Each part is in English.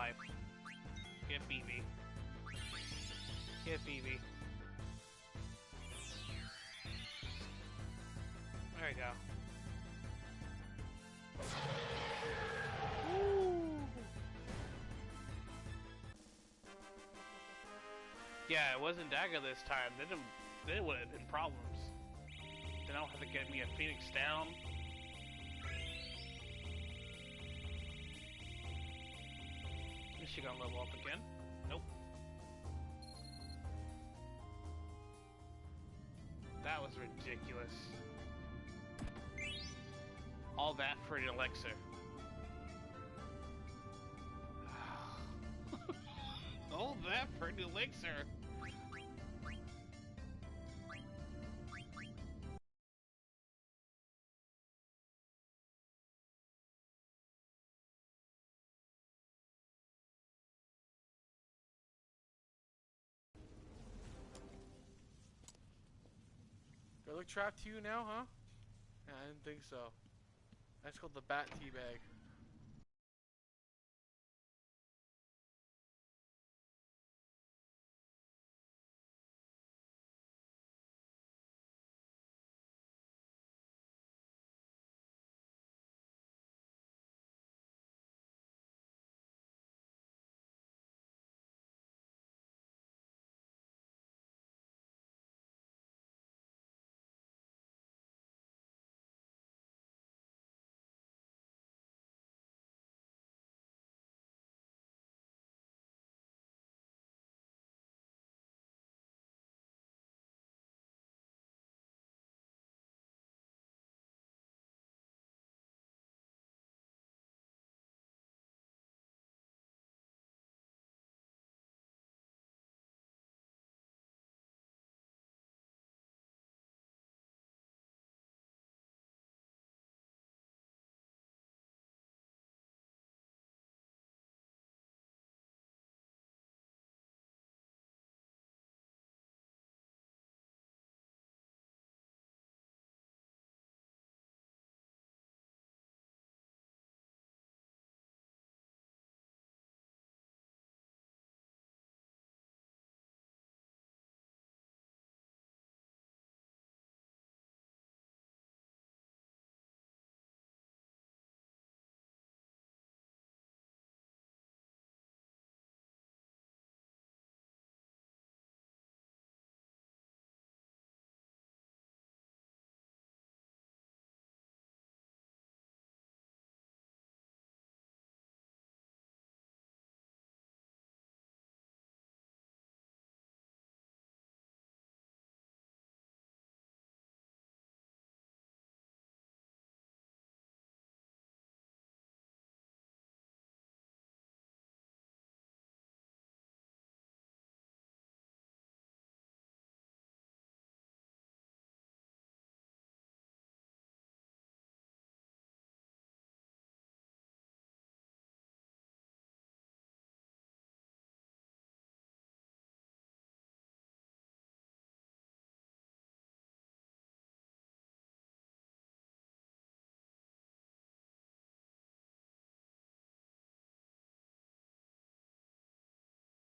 life. Get BB. Get BB. There we go. Woo. Yeah, it wasn't Dagger this time. Then it would have been problems. Then I don't have to get me a Phoenix down. Is she gonna level up again? Nope. That was ridiculous. All that for an elixir. All that for an elixir. Do I look trapped to you now, huh? Yeah, I didn't think so. That's called the bat teabag.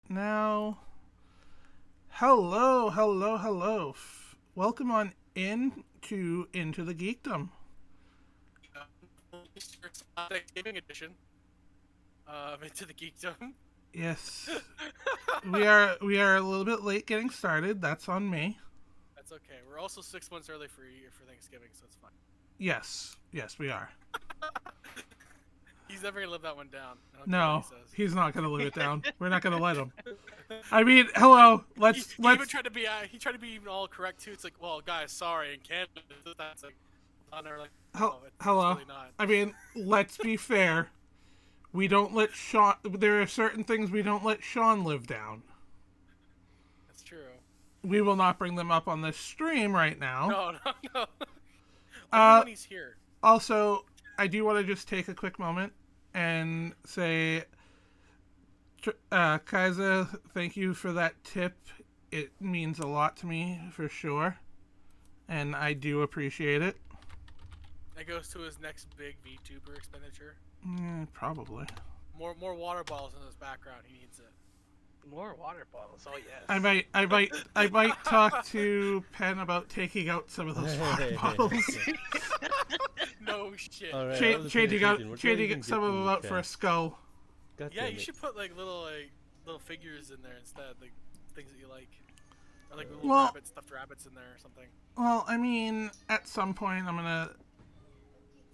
Now, hello. Welcome on into the Geekdom. Thanksgiving edition. Into the Geekdom. Yes, we are a little bit late getting started. That's on me. That's okay. We're also 6 months early for Thanksgiving, so it's fine. Yes, we are. He's never gonna live that one down. No, he's not gonna live it down. We're not gonna let him. I mean, hello. Let's. Even tried to be. He tried to be even all correct too. It's like, well, guys, sorry. In Canada, that's like, hello. Really not. I mean, let's be fair. We don't let Sean. There are certain things we don't let Sean live down. That's true. We will not bring them up on this stream right now. No. Only when he's here. Also, I do want to just take a quick moment and say, Kaiser, thank you for that tip. It means a lot to me, for sure. And I do appreciate it. That goes to his next big VTuber expenditure. Probably. More water bottles in his background. He needs it. More water bottles. Oh yes. I might talk to Penn about taking out some of those water bottles. No shit. All right, changing some of them out for a skull. God Yeah, damn you it. should put little figures in there instead, like things that you like, or like little Well- stuffed rabbits in there or something. Well, I mean, at some point I'm gonna,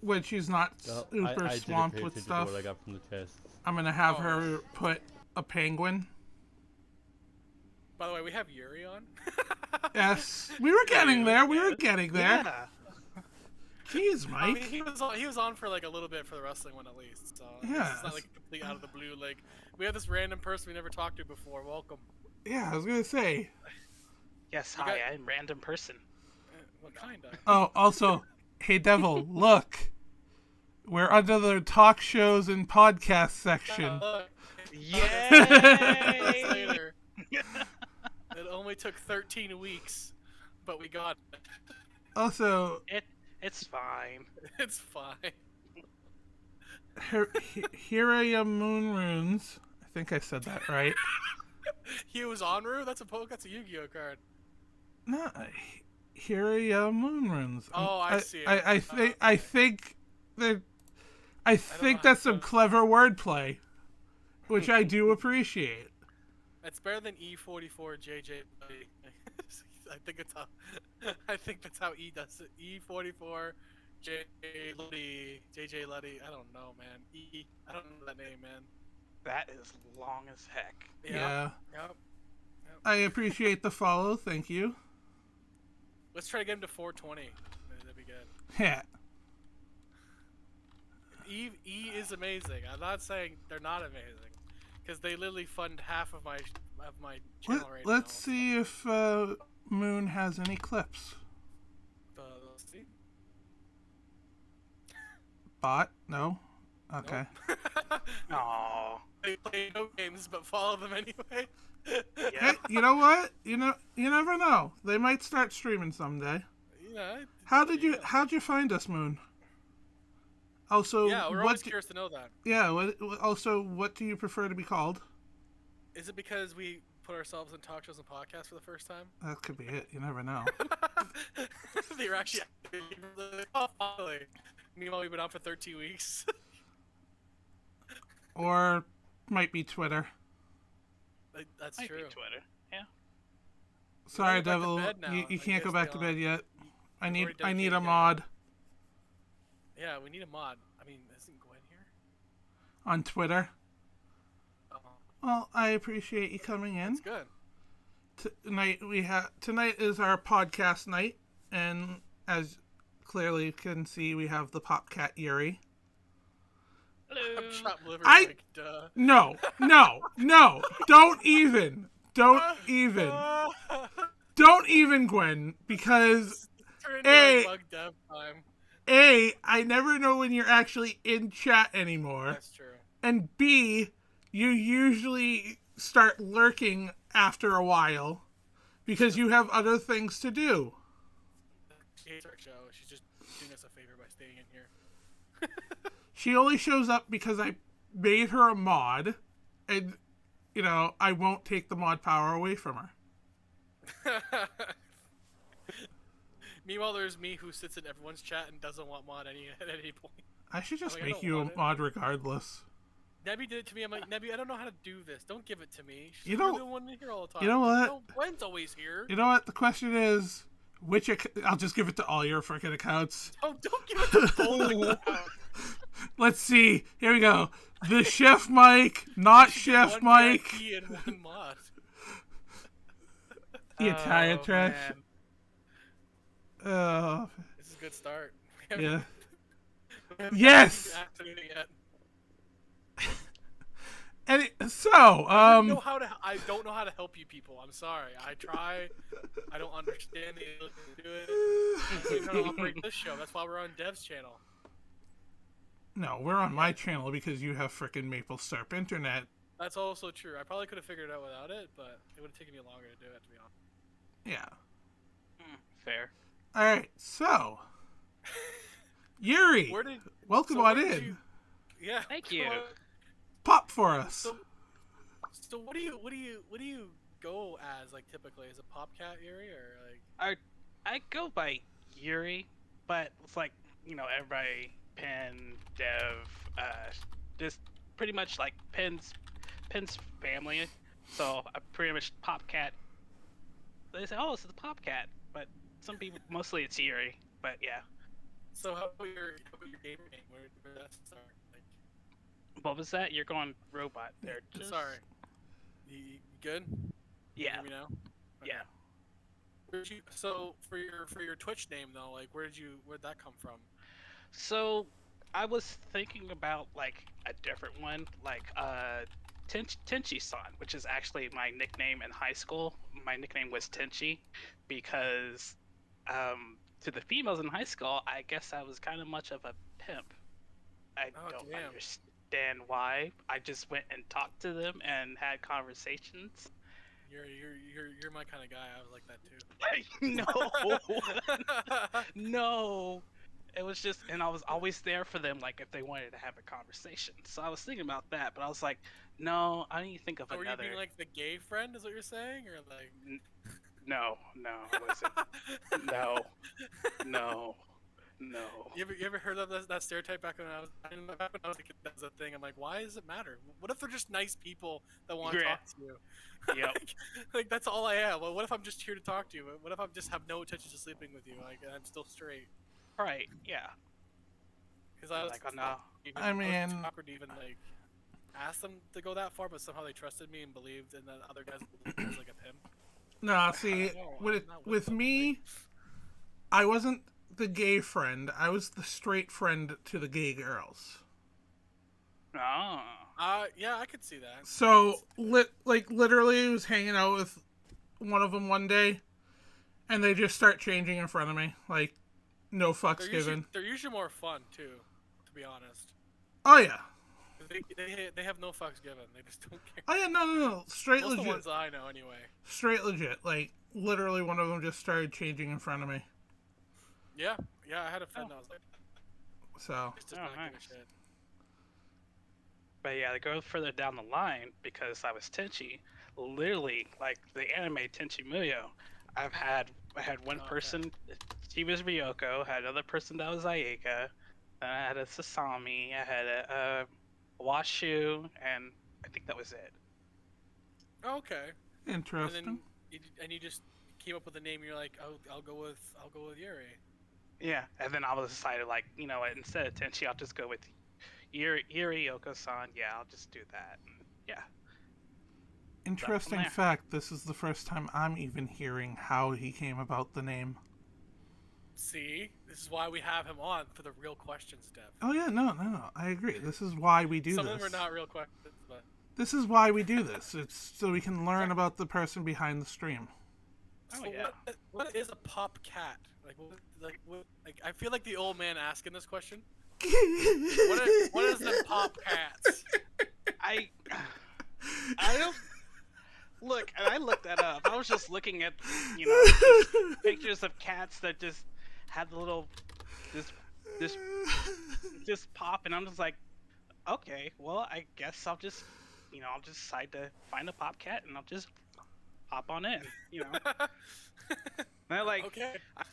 when she's not Well, super I didn't swamped pay with attention stuff, to what I got from the chest. I'm gonna have Oh. her put a penguin. By the way, we have Yuri on. Yes, we were getting there. We were getting there. Yeah. Jeez, I mean, Mike. he was on for like a little bit for the wrestling one at least. So Yeah. it's not like complete out of the blue. Like we have this random person we never talked to before. Welcome. Yeah, I was gonna say. Yes. You Hi, got- I'm random person. What kind of? Oh, also, hey, Devil, look. We're under the talk shows and podcast section. Yay! Later. It only took 13 weeks, but we got it. Also, It's fine. It's fine. Hiraya Moon Runes. I think I said that right. He was Onru? That's a Yu-Gi-Oh card. No, Hiraya Moon Runes. Oh, I see it. I think that. I think know that's some clever wordplay, which I do appreciate. It's better than E44 JJ Luddy. I think that's how E does it. E44 JJ Luddy. I don't know, man. I don't know that name, man. That is long as heck. Yeah. Yep. I appreciate the follow. Thank you. Let's try to get him to 420. That'd be good. Yeah. E is amazing. I'm not saying they're not amazing, because they literally fund half of my channel right now. Let's see if Moon has any clips. Let's see. Bot? No? Okay. Aww. They play no games, but follow them anyway. Hey, you know what? You never know. They might start streaming someday. Yeah. How'd you find us, Moon? Also, Yeah, we're always curious to know that. Yeah. What do you prefer to be called? Is it because we put ourselves in talk shows and podcasts for the first time? That could be it. You never know. They were actually oh, finally. Meanwhile, we've been out for 13 weeks. Or might be Twitter. That's Might true. be Twitter. Yeah. Sorry, go back to Devil. bed now. You I can't go guess back they to bed yet. I need already a dedicated mod Yeah, we need a mod. I mean, isn't Gwen here? on Twitter. Oh, Well, I appreciate you coming in. it's good. Tonight is our podcast night, and as clearly you can see, we have the Pop Cat Yuri. Hello. I'm chopped liver. I- Like, duh. No, don't even, Gwen, because Turn Hey. into bug dev time. A, I never know when you're actually in chat anymore, That's true. and B, you usually start lurking after a while because you have other things to do. She hates our show. She's just doing us a favor by staying in here. She only shows up because I made her a mod, and, I won't take the mod power away from her. Meanwhile, there's me who sits in everyone's chat and doesn't want mod at any point. I should just Like, I make don't you a want it. mod regardless. Nebby did it to me. I'm like, Nebby, I don't know how to do this. Don't give it to me. She's You the know- only one here all the time. you know what? No, Gwen's always here. You know what? The question is, I'll just give it to all your freaking accounts. Don't give it to both. Let's see. Here we go. The Chef Mike, not Chef One Mike. VIP and one mod. The Italian Oh, trash. man. Oh, This is a good start. yeah. We haven't Yes! activated yet. I I don't know how to help you people. I'm sorry. I try. I don't understand the ability to do it. I'm trying to operate this show. That's why we're on Dev's channel. No, we're on my channel because you have frickin' Maple Syrup Internet. That's also true. I probably could have figured it out without it, but it would have taken me longer to do it, to be honest. Yeah. Fair. Alright, so. Yuri, Where did? welcome so on where did in. you- Yeah. Thank you. pop for us. So what do you go as, like, typically? Is it Popcat Yuri, or like? I go by Yuri, but it's like, everybody, Penn, Dev, just pretty much like Penn's family. So I pretty much Popcat. They say, oh, it's the Popcat, but some people, mostly it's Yuri. But yeah. So how about your gamer name? Where did that start? Like, What was that? You're going robot there. sorry. You good? Yeah. Hear me now? Okay. Yeah. So for your Twitch name though, like where'd that come from? So I was thinking about like a different one, like Tenchi-san, which is actually my nickname in high school. My nickname was Tenchi because to the females in high school, I guess I was kind of much of a pimp. I don't understand why. I just went and talked to them and had conversations. You're my kind of guy. I was like that too. No. No. It was just, and I was always there for them, like if they wanted to have a conversation. So I was thinking about that, but I was like, no, I need to think of another. Were you being like the gay friend? Is what you're saying, or like? No, I wasn't. No. You ever heard of that stereotype back when I was a kid? That was a thing. I'm like, why does it matter? What if they're just nice people that want to talk to you? Yep. like that's all I am. Well, what if I'm just here to talk to you? What if I just have no intention of sleeping with you? Like, and I'm still straight. Right. Yeah. Because I was like, oh, no. I mean, it was awkward to even like ask them to go that far, but somehow they trusted me and believed, and then other guys believed I was like a pimp. No, see, with me, I wasn't the gay friend. I was the straight friend to the gay girls. Oh. Yeah, I could see that. So, literally, I was hanging out with one of them one day, and they just start changing in front of me. Like, no fucks given. They're usually more fun, too, to be honest. Oh, yeah. They have no fucks given. They just don't care. Oh, yeah, no. Straight Most legit. the ones that I know, anyway. Straight legit. Like, literally, one of them just started changing in front of me. Yeah, I had a friend that was like that. So. Just not give a shit. But yeah, to go further down the line, because I was Tenchi, literally, like the anime Tenchi Muyo, I had one person, she was Ryoko, had another person that was Ayeka, then I had a Sasami, I had a Washu, and I think that was it. Okay. Interesting. And you just came up with a name. You're like, I'll go with Yuri. Yeah, and then I was decided, like, you know what, instead of Tenchi, I'll just go with Yuriyokosan. Yeah, I'll just do that. And, yeah. Interesting fact, this is the first time I'm even hearing how he came about the name. See? This is why we have him on, for the real questions, Dev. Oh yeah, no, I agree. This is why we do this. Some of them are not real questions, but... This is why we do this. It's so we can learn about the person behind the stream. So what is a pop cat? Like, I feel like the old man asking this question. What is the pop cats? I don't look, and I looked that up. I was just looking at, just pictures of cats that just had the little just pop, and I'm just like, okay, well, I guess I'll just decide to find a pop cat, and I'll just hop on in, And like, okay. I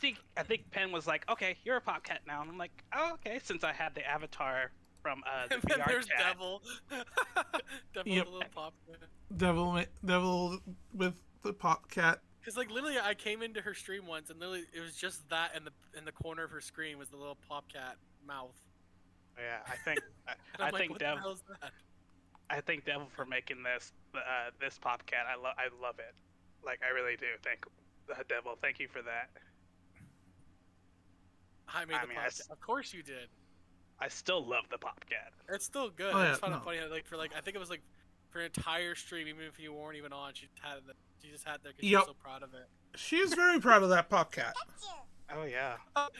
think Penn was like, okay, you're a pop cat now, and I'm like, oh, okay, since I had the avatar from the and then VR there's chat. Devil. Devil Yep. with a little pop cat. Devil with the pop cat. Because like literally, I came into her stream once, and literally it was just that in the corner of her screen was the little pop cat mouth. Yeah, I think I like, think what Devil. the hell's that? I think Devil for making this pop cat. I love it. Like, I really do. Thank Devil. Thank you for that. I made the pop cat. Of course you did. I still love the pop cat. It's still good. Oh, I yeah, just found it funny. Like I think it was like for an entire stream, even if you weren't even on, she just had that because she was so proud of it. She is very proud of that pop cat. Oh yeah. I'm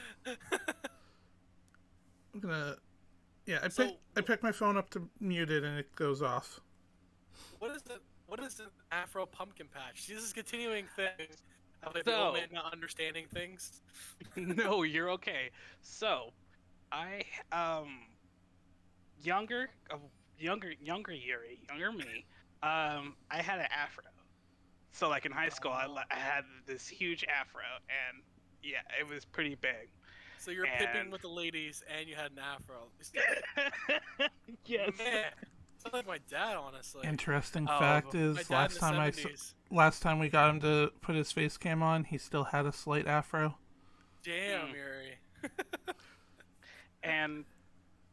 gonna. Yeah, I pick my phone up to mute it and it goes off. What is an Afro pumpkin patch? This is continuing thing of like the old man not understanding things. No, you're okay. So, I younger, younger Yuri, younger me, I had an afro. So like in high school, I had this huge afro, and yeah, it was pretty big. So you're pipping And with the ladies, and you had an afro. yes. Man, sounds like my dad, honestly. Interesting fact Oh, My is, dad in the 70s. last time we got him to put his face cam on, he still had a slight afro. Damn, Yuri. and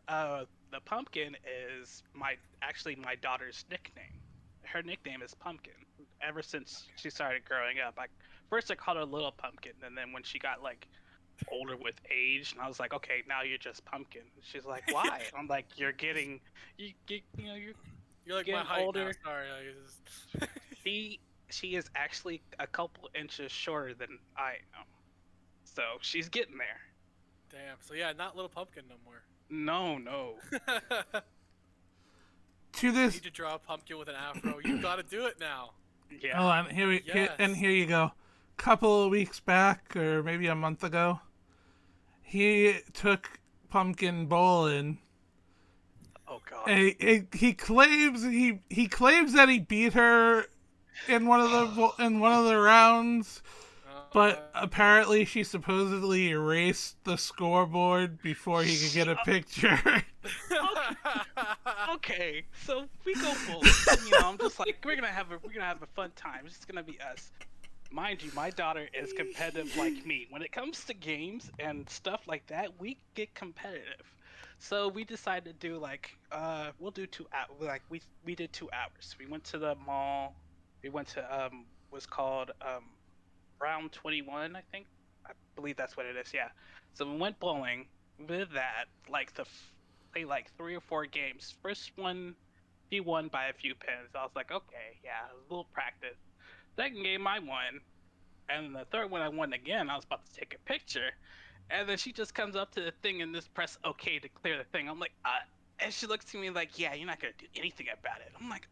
the pumpkin is my daughter's nickname. Her nickname is Pumpkin. Ever since she started growing up, first I called her Little Pumpkin, and then when she got like older with age, and I was like, okay, now you're just Pumpkin. She's like, why? I'm like, you're You're like my getting height older. now. Sorry. Like, She is actually a couple inches shorter than I am, so she's getting there. Damn. So yeah, not Little Pumpkin no more. No. To You this, need to draw a pumpkin with an afro. You gotta do it now. Yeah. hold on, here you go. Couple of weeks back, or maybe a month ago, he took Pumpkin bowling. Oh God. And he claims that he beat her in one of the rounds, but apparently she supposedly erased the scoreboard before he could get a picture. Okay, so we go bowling. I'm just like, we're gonna have a fun time. It's just gonna be us. Mind you, my daughter is competitive like me. When it comes to games and stuff like that, we get competitive. So we decided to do we'll do 2 hours. Like we did 2 hours. We went to the mall. We went to was called Round 21, I think. I believe that's what it is. Yeah. So we went bowling. We did that. Played like 3 or 4 games. First one, he won by a few pins. I was like, okay, yeah, a little practice. Second game, I won. And the third one, I won again. I was about to take a picture. And then she just comes up to the thing and just press OK to clear the thing. I'm like, and she looks to me like, yeah, you're not going to do anything about it. I'm like,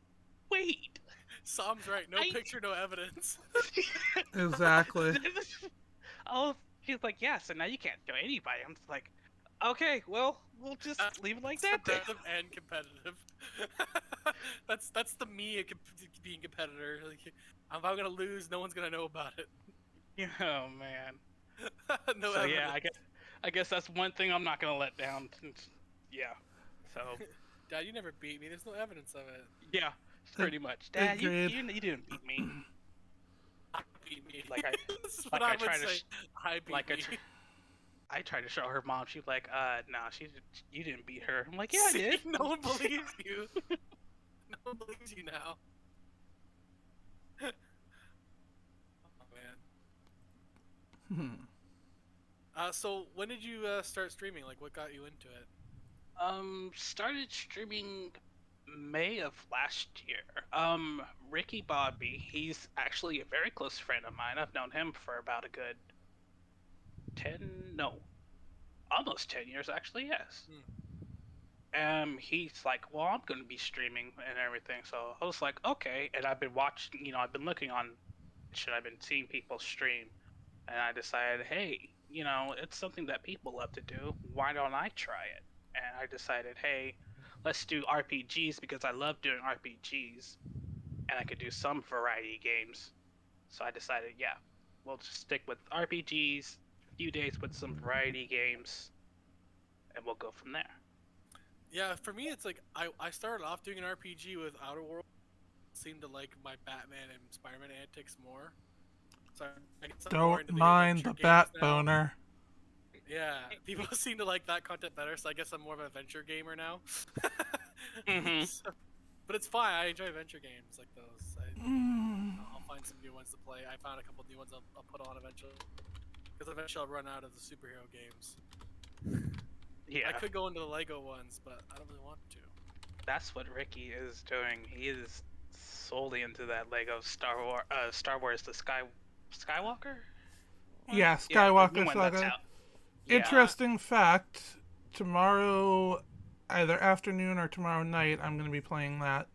wait. Sam's right. No picture, no evidence. Exactly. She's like, yeah, so now you can't show anybody. I'm just like, okay, well, we'll just leave it like that then. And competitive. that's the me being competitor. Like, if I'm gonna lose, no one's gonna know about it. Oh man. No so evidence. yeah, I guess that's one thing I'm not gonna let down. Yeah. So. Dad, you never beat me. There's no evidence of it. Yeah, pretty much. Dad, you didn't beat me. I beat me. Like I, this is like what I I would tried say. to, I beat like me. I tried to show her mom. She's like, nah, you didn't beat her. I'm like, yeah, See, I did. No one believes you. No one believes you now. Oh man. So when did you start streaming? Like, what got you into it? Started streaming May of last year. Ricky Bobby, he's actually a very close friend of mine. I've known him for about a good almost 10 years actually, yes. He's like, well, I'm going to be streaming and everything. So I was like, okay. And I've been watching, I've been looking on, I've been seeing people stream. And I decided, hey, it's something that people love to do. Why don't I try it? And I decided, hey, let's do RPGs because I love doing RPGs. And I could do some variety games. So I decided, yeah, we'll just stick with RPGs, a few days with some variety games, and we'll go from there. Yeah, for me, it's like I started off doing an RPG with Outer Worlds. Seemed to like my Batman and Spider-Man antics more. So I guess I'm more into Don't mind the bat boner. Yeah, people seem to like that content better, so I guess I'm more of an adventure gamer now. But it's fine. I enjoy adventure games like those. I'll find some new ones to play. I found a couple new ones I'll put on eventually. Because eventually I'll run out of the superhero games. Yeah. I could go into the Lego ones, but I don't really want to. That's what Ricky is doing. He is solely into that Lego Star Wars the Skywalker? Yeah, Skywalker yeah, Saga. Interesting fact, tomorrow, either afternoon or tomorrow night, I'm going to be playing that.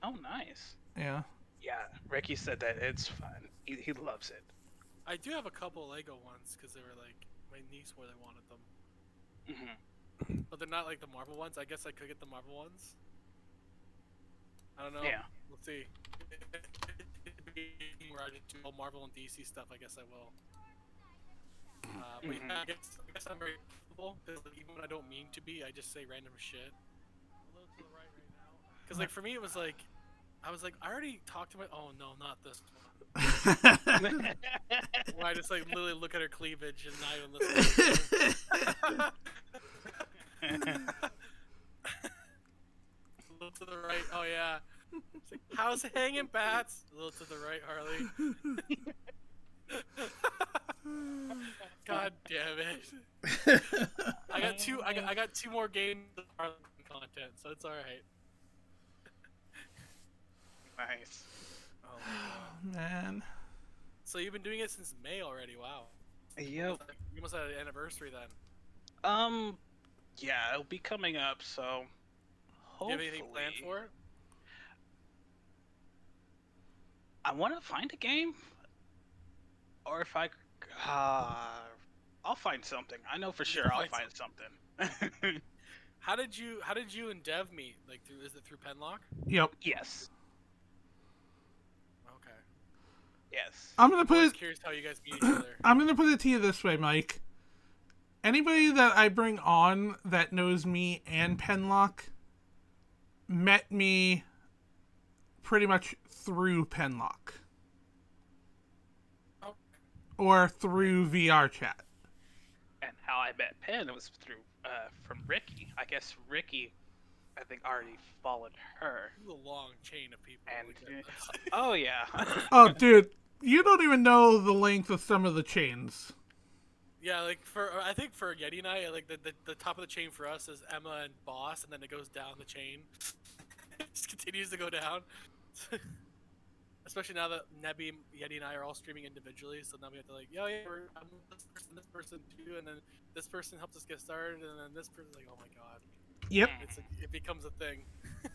Oh, nice. Yeah. Yeah, Ricky said that it's fun. He loves it. I do have a couple Lego ones, because they were like, my niece really wanted them. But they're not like the Marvel ones. I guess I could get the Marvel ones. I don't know. Yeah. We'll see. Where I just do all Marvel and DC stuff, I guess I will. But yeah, I guess I'm very comfortable because like, even when I don't mean to be, I just say random shit. A little to the right now. Because like for me, it was like, I was like, I already talked to my. Oh no, not this one. Where I just like literally look at her cleavage and not even listen. A little to the right. Oh yeah. It's like, how's it hanging, Bats? A little to the right, Harley. God damn it! I got two. I got two more games of Harley content, so it's all right. Nice. Oh my god. Man. So you've been doing it since May already. Wow. Yep. You must have had an anniversary then. Yeah, it'll be coming up, so Do you hopefully. have anything planned for it? I want to find a game, or if I, I'll find something. I know for sure I'll find something. How did you and Dev meet? Like, is it through Penlock? Yep. Yes. Okay. Yes. I'm gonna put I'm it. curious how you guys meet each other. I'm gonna put it to you this way, Mike. Anybody that I bring on that knows me and Penlock met me pretty much through Penlock. Oh. Or through VR chat. And how I met Penn was through from Ricky. I guess Ricky, I think, already followed her. This is a long chain of people. And like oh yeah. Oh, dude, you don't even know the length of some of the chains. yeah, like I think for Yeti and I, like the top of the chain for us is Emma and Boss, and then it goes down the chain. It just continues to go down. Especially now that Nebby, Yeti, and I are all streaming individually, so now we have to like, yeah, I'm this person too, and then this person helps us get started, and then this person's like, oh my god. Yep. It's like, it becomes a thing.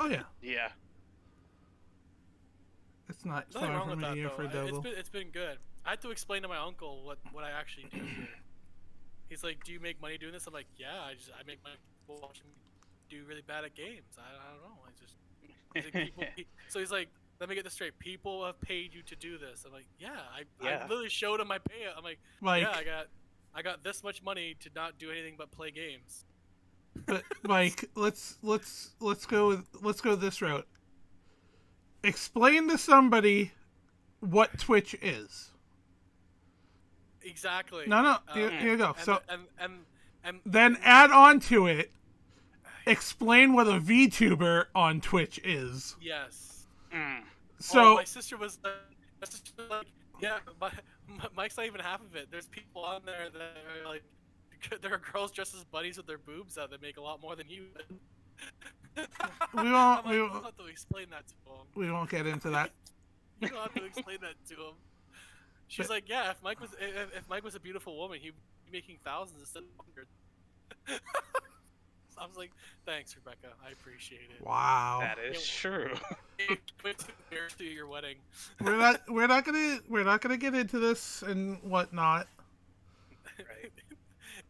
Oh yeah. Yeah. It's not Nothing far wrong with from that here though. for double. It's been good. I had to explain to my uncle what I actually do here. He's like, do you make money doing this? I'm like, yeah, I make money watching me do really bad at games. I don't know. He's like, so he's like, let me get this straight. People have paid you to do this. I'm like, yeah. I literally showed him my payout. I'm like, yeah, I got this much money to not do anything but play games. But Mike, let's go this route. Explain to somebody what Twitch is. Exactly. No, here you go. And then add on to it. Explain what a VTuber on Twitch is. yes. So my sister was like, yeah, Mike's not even half of it. There's people on there that are like, there are girls dressed as bunnies with their boobs out that make a lot more than you. we You won't don't have to explain that to him. we won't get into that. You don't have to explain that to him. She's like, yeah, if Mike was a beautiful woman, he'd be making thousands instead of hundreds. So I was like, thanks, Rebecca. I appreciate it. Wow. That is true. To your wedding. We're not gonna get into this and whatnot. Right.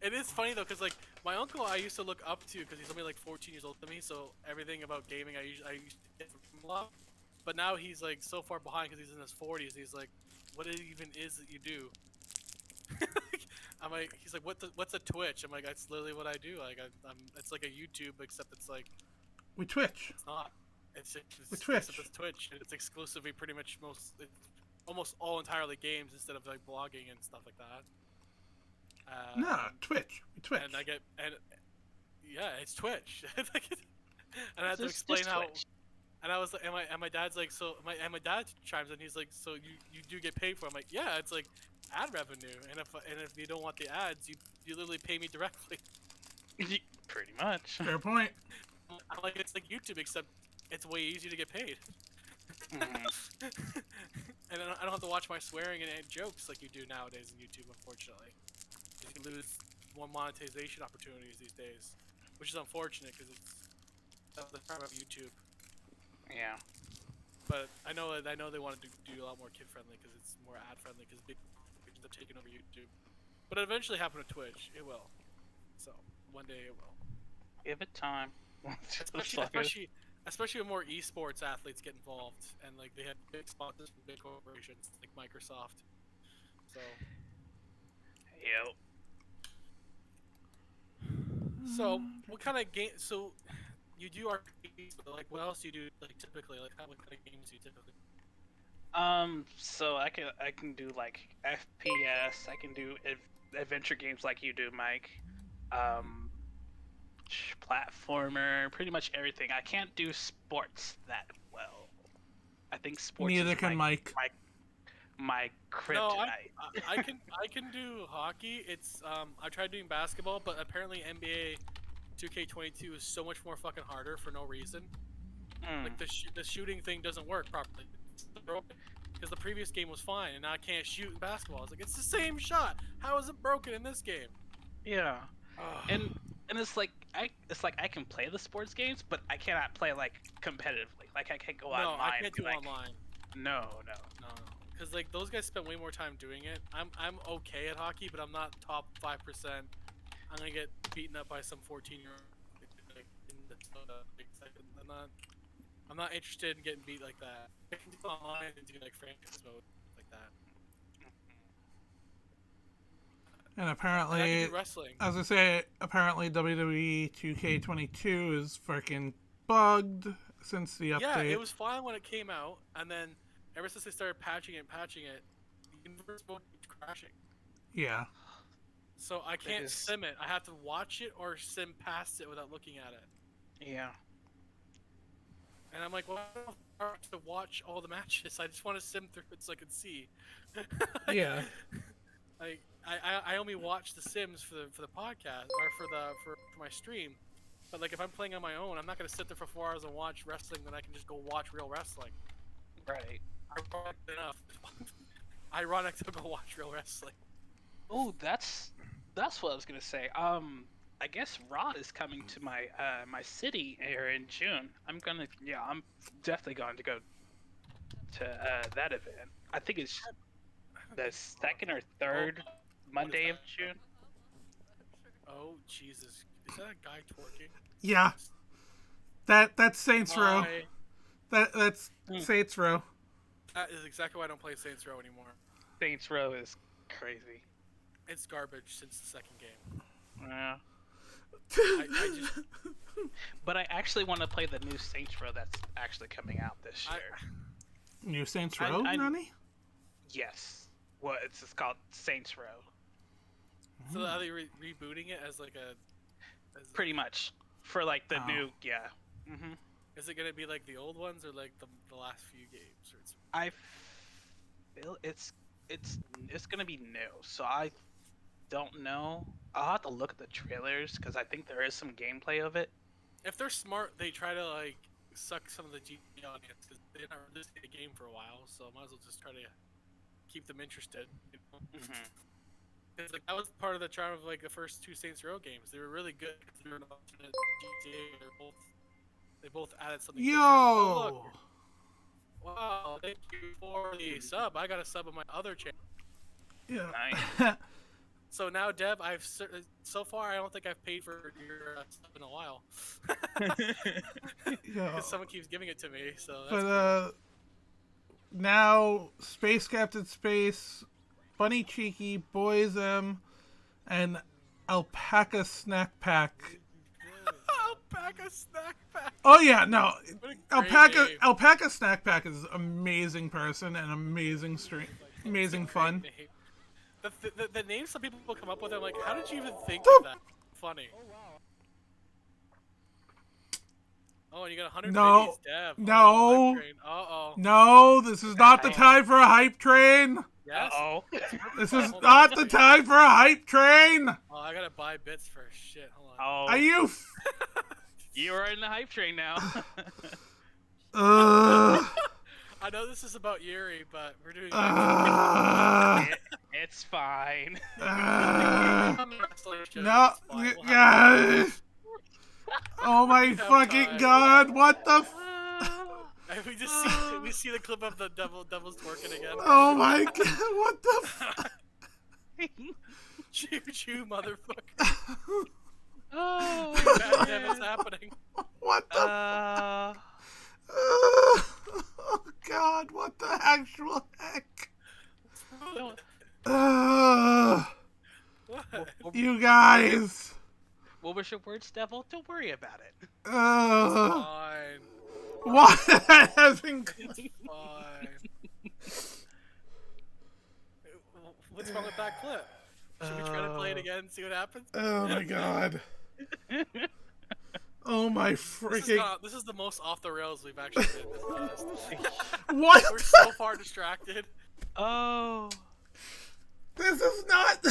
It is funny though, cause like my uncle I used to look up to, cause he's only like 14 years older than me, so everything about gaming I used to get from him a lot. But now he's like so far behind, cause he's in his 40s. He's like, what it even is that you do? I'm like, he's like, what's a Twitch? I'm like, that's literally what I do. Like, it's like a YouTube, except it's like, We Twitch. it's not. It's Twitch. Except it's Twitch, and it's exclusively pretty much almost all entirely games instead of like blogging and stuff like that. No, Twitch. We Twitch. And yeah, it's Twitch. And I had to This is explain how. Twitch. And I was like, and my dad's like, and my dad chimes in. He's like, so you do get paid for it? I'm like, yeah, it's like ad revenue. And if you don't want the ads, you literally pay me directly. Pretty much. Fair point. I'm like, it's like YouTube, except it's way easier to get paid. And I don't have to watch my swearing and jokes like you do nowadays in YouTube, unfortunately. You lose more monetization opportunities these days, which is unfortunate because that's the problem of YouTube. Yeah. But I know they wanted to do a lot more kid friendly because it's more ad friendly because big companies have taken over YouTube. But it eventually happened to Twitch. It will. So one day it will. Give it time. especially when more esports athletes get involved, and like they have big sponsors from big corporations like Microsoft. So. Yep. So, what kind of game? So, you do arcades, but like, what else do you do? Like, typically, like, what kind of games do you typically? So I can do like FPS. I can do adventure games like you do, Mike. Um, Platformer, pretty much everything. I can't do sports that well. I think sports Neither is can Mike. my No, kryptonite. I can do hockey. It's I tried doing basketball, but apparently NBA 2K22 is so much more fucking harder for no reason. Like the shooting thing doesn't work properly. Because the previous game was fine, and now I can't shoot in basketball. It's like it's the same shot. How is it broken in this game? Yeah, Ugh. and it's like I can play the sports games, but I cannot play like competitively. Like I can't go no, online. I can't do like, online. No. No, because like those guys spend way more time doing it. I'm okay at hockey, but I'm not top 5%. I'm gonna get beaten up by some 14-year-old. Like, in the I'm not interested in getting beat like that. I can do online and do like franchise mode like that. And And I apparently, can do wrestling. as I say, apparently WWE 2K22 is freaking bugged since the update. Yeah, it was fine when it came out, and then ever since they started patching it, the universe mode keeps crashing. Yeah. So I can't sim it. I have to watch it or sim past it without looking at it. Yeah. And I'm like, well, I don't have to watch all the matches. I just want to sim through it so I can see. Yeah. Like I only watch the sims for the podcast or for my stream. But like if I'm playing on my own, I'm not gonna sit there for 4 hours and watch wrestling. Then I can just go watch real wrestling. Right. Ironic enough. Ironic to go watch real wrestling. Oh, that's what I was gonna say. I guess Rod is coming to my my city here in June. I'm definitely going to go to that event. I think it's the second or third Monday of June. Oh Jesus! Is that a guy twerking? Yeah. That's Saints Row. That's Saints Row. That is exactly why I don't play Saints Row anymore. Saints Row is crazy. It's garbage since the second game. Yeah. I just... But I actually want to play the new Saints Row that's actually coming out this year. New Saints Row, Nani? Yes. Well, it's called Saints Row. So are they rebooting it as like a... Pretty much. For like the new... Yeah. Mm-hmm. Is it going to be like the old ones or like the last few games? Or I feel it's going to be new, so I don't know. I'll have to look at the trailers because I think there is some gameplay of it. If they're smart, they try to like suck some of the GT audience because they're not releasing a game for a while, so might as well just try to keep them interested. You know? Because like that was part of the charm of like the first two Saints Row games. They were really good because they were an alternate GTA. They both added something. Yo! Oh, look. Wow! Thank you for the sub. I got a sub on my other channel. Yeah. Nice. So now, Deb, so far I don't think I've paid for your sub in a while. Because someone keeps giving it to me. So. That's but now Space Captain Space, Bunny Cheeky, Boys M, and Alpaca Snack Pack. Alpaca Snack Pack. Oh yeah, no, Alpaca Snack Pack is an amazing person and amazing amazing fun. Name. The names some people come up with, I'm like, how did you even think of that? Funny. Oh, and you got 100 No, Deb. no, Uh-oh. no, this is not the time for a hype train. Yes? Uh-oh. This is not the time for a hype train. Oh, I gotta buy bits for shit. Hold on. Oh, Are you? You are in the hype train now. I know this is about Yuri, but we're doing. It's fine. No, guys. Oh my fucking god! What the? We see the clip of the devil's twerking again. Oh my god! What the? Choo motherfucker! Oh, Bad damn is happening. What the? Oh God! What the actual heck? No, Uh, What? you guys. what was your words, Devil? Don't worry about it. Fine. What hasn't? It's fine. What's wrong with that clip? Should we try to play it again and see what happens? Oh my God! Oh my freaking! This is the most off the rails we've actually been this honest. What? We're so far distracted. Oh. This is not.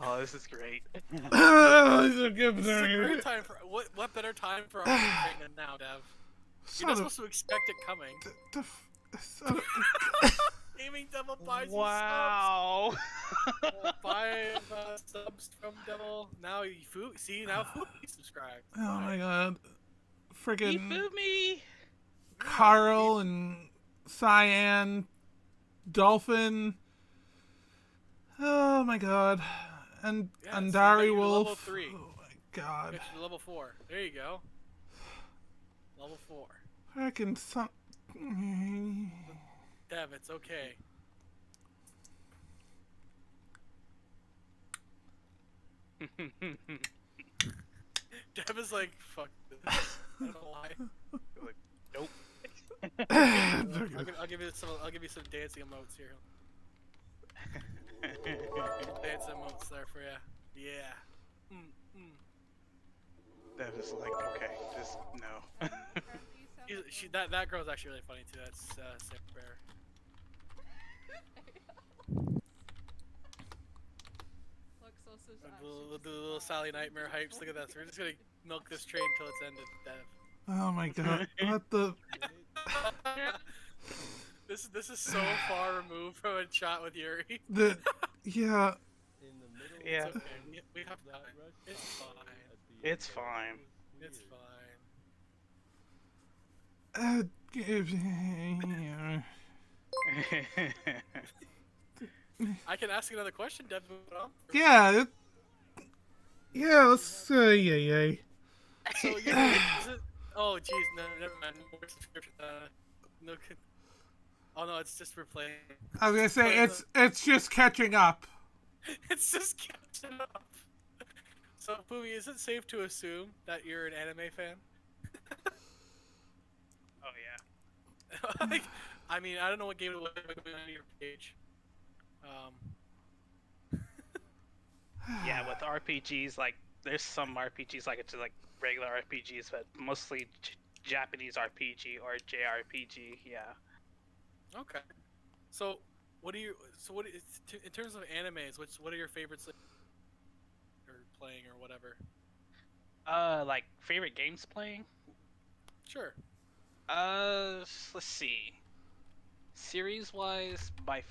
Oh, this is great. This is a good This is a thing. great time for what better time for our thing than now, Dev? You're not supposed to expect it coming. Gaming Devil buys Wow. you subs. 5 subs from Devil. Now now Fuki subscribed. Oh my God! You Freaking fooled me. Carl and Cyan, Dolphin. Oh my God! And Yeah, so Dari you got your Wolf. level 3. Oh my God! Get you to level 4. There you go. Level 4. Freaking some. Dev, it's okay. Dev is like, fuck this. I don't know why. Like, nope. I'll give you some dancing emotes here. Dance emotes there for you. Yeah. That was like, okay, just no. That girl's actually really funny too. That's Sarah Bear. We'll do the little Sally Nightmare hypes. Look at that. So we're just gonna milk this train until it's ended. Dev. Oh my God! What the? This is so far removed from a chat with Yuri. Yeah. Yeah, It's okay. We have that. It's fine. it's fine. It's fine. I can ask another question, Dev. Yeah. Yeah. Let's yeah. So you is it? Oh jeez, no, never mind. No more subscription. No. Oh no, it's just replaying. I was gonna say it's just catching up. It's just catching up. So, Pumi, is it safe to assume that you're an anime fan? Oh yeah. Like, I mean, I don't know what game it was on your page. Yeah, with RPGs, like there's some RPGs like it's like regular RPGs, but mostly Japanese RPG or JRPG. Yeah. Okay. So, what in terms of animes? What are your favorites? Or playing or whatever. Like favorite games playing. Sure. Let's see. Series-wise, my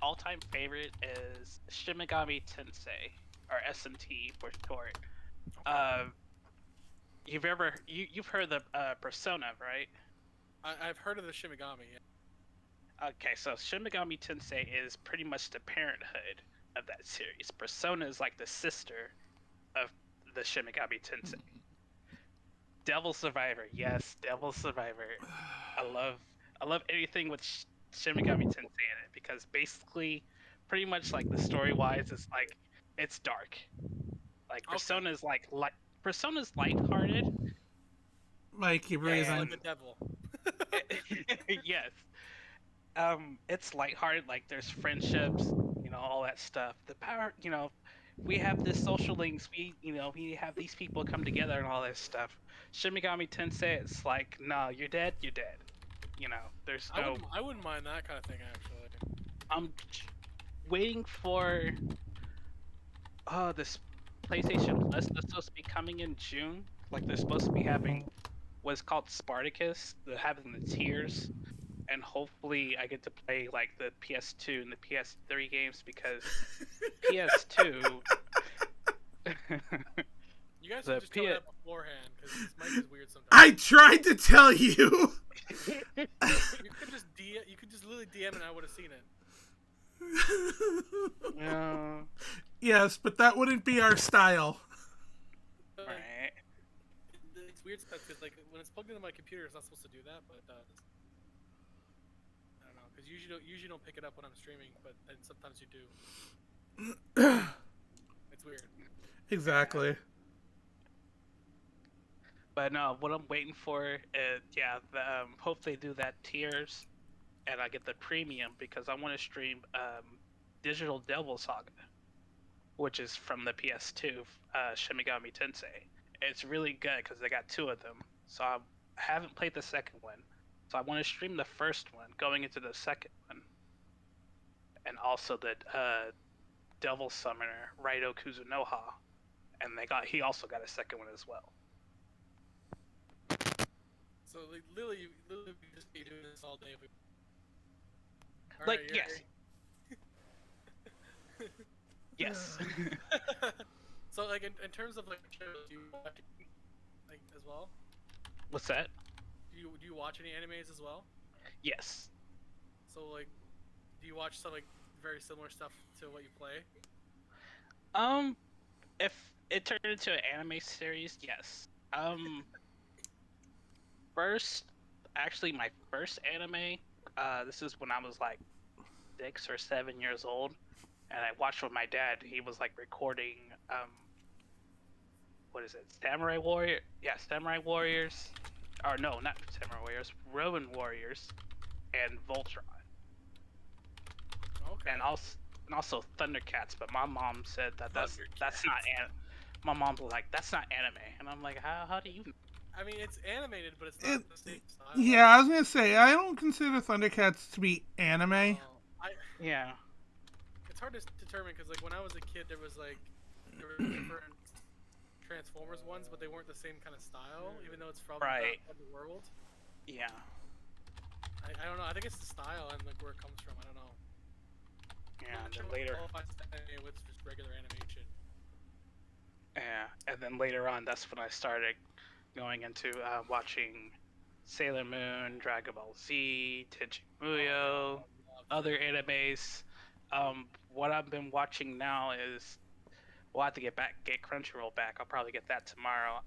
all-time favorite is Shin Megami Tensei, or S&T for short. Okay. You've heard of Persona, right? I've heard of the Shimigami. Yeah. Okay, so Shin Megami Tensei is pretty much the parenthood of that series. Persona is like the sister of the Shin Megami Tensei. Devil Survivor, yes, Devil Survivor. I love anything with Shin Megami Tensei in it because basically, pretty much like the story-wise, it's dark. Like Persona's Persona's lighthearted. Like you breathing. Like the devil. Yes. It's lighthearted. Like there's friendships, all that stuff. The power, we have this social links. We have these people come together and all this stuff. Shin Megami Tensei, it's like, no, you're dead. There's no. I wouldn't mind that kind of thing actually. I'm waiting for this PlayStation Plus that's supposed to be coming in June. Like they're supposed to be having what's called Spartacus. They're having the tiers, and hopefully I get to play like the PS2 and the PS3 games because PS2. You guys should just tell that beforehand because this mic is weird sometimes. I tried to tell you. You could just literally DM and I would have seen it. No. Yes, but that wouldn't be our style. weird stuff because like when it's plugged into my computer, it's not supposed to do that, but it does. I don't know because usually don't pick it up when I'm streaming, but then sometimes you do. It's weird. Exactly. But no, what I'm waiting for is hope they do that tiers, and I get the premium because I want to stream Digital Devil Saga, which is from the PS2, Shin Megami Tensei. It's really good because they got 2 of them. So I haven't played the second one, so I want to stream the first one going into the second one, and also the Devil Summoner Raido Kuzunoha, and he also got a second one as well. So like Lily would just be doing this all day. Like yes. Yes. So like in terms of like shows, do you watch like as well? What's that? Do you watch any animes as well? Yes. So like, do you watch some like very similar stuff to what you play? If it turned into an anime series, yes. My first anime, this is when I was like 6 or 7 years old, and I watched with my dad. He was like recording, what is it? Samurai Warrior? Yeah, Samurai Warriors. Or no, not Samurai Warriors. Roman Warriors, and Voltron. Okay. And also Thundercats. But my mom said that's not my mom was like, that's not anime, and I'm like, how do you? I mean, it's animated, but it's not the same style. Yeah, I was gonna say I don't consider Thundercats to be anime. Yeah. It's hard to determine because like when I was a kid, there were different Transformers ones, but they weren't the same kind of style, even though it's from the world. Yeah. I don't know. I think it's the style and like where it comes from. I don't know. Yeah. And then later. With just regular animation. Yeah, and then later on, that's when I started going into watching Sailor Moon, Dragon Ball Z, Tenchi Muyo, other animes. What I've been watching now is, we'll have to get Crunchyroll back. I'll probably get that tomorrow.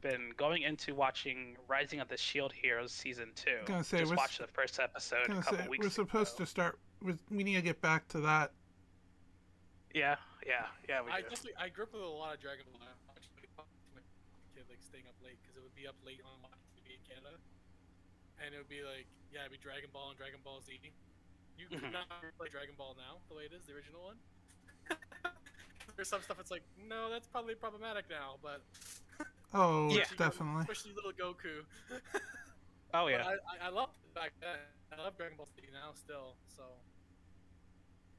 Been going into watching Rising of the Shield Heroes season 2. Just watched the first episode a couple weeks ago. We're supposed to start. We need to get back to that. Yeah. I grew up with a lot of Dragon Ball. I watched kid like staying up late because it would be up late on TV in Canada, and it would be like it'd be Dragon Ball and Dragon Ball Z. You could not play Dragon Ball now the way it is, the original one. There's some stuff it's like, no, that's probably problematic now, but definitely, especially little Goku. Oh yeah. I loved it back then. I love Dragon Ball Z now still. So,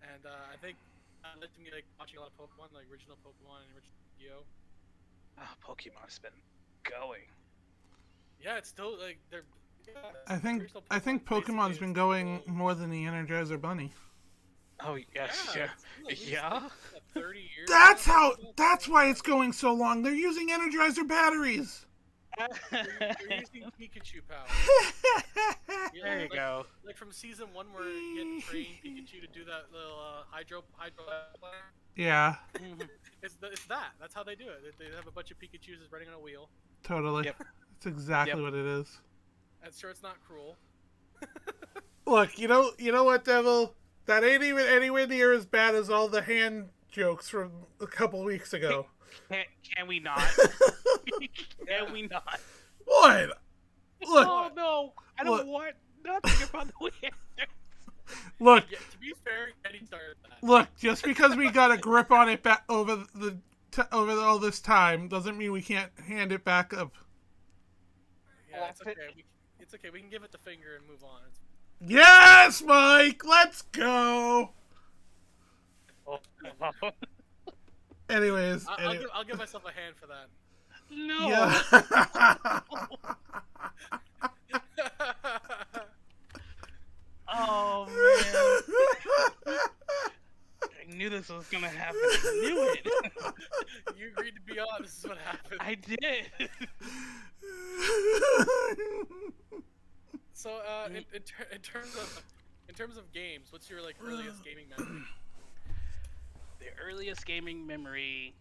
and I think that led to me like watching a lot of Pokemon, like original Pokemon and original Yu-Gi-Oh. Pokemon's been going. Yeah, it's still like they're. Yeah, I think Pokemon's been going more than the Energizer Bunny. Oh yes, yeah. 30 years. That's why it's going so long. They're using Energizer batteries. They're using Pikachu power. There you go. Like from season 1 where you get trained Pikachu to do that little hydro plan. Yeah. It's that. That's how they do it. They have a bunch of Pikachus running on a wheel. Totally. Yep. That's exactly what it is. I'm sure it's not cruel. Look, you know what, Devil? That ain't even anywhere near as bad as all the hand jokes from a couple weeks ago. Can we not? Can we not? What? Look. Oh no! I don't want nothing about the way. Look. Yeah, to be fair, Eddie started that. Look, just because we got a grip on it back over all this time doesn't mean we can't hand it back up. Yeah, it's okay. It's okay. We can give it the finger and move on. Yes, Mike. Let's go. Anyways, I'll give myself a hand for that. No. Yeah. Oh man. I knew this was gonna happen. I knew it. You agreed to be on. This is what happened. I did. So, in terms of games, what's your like earliest gaming memory? The earliest gaming memory,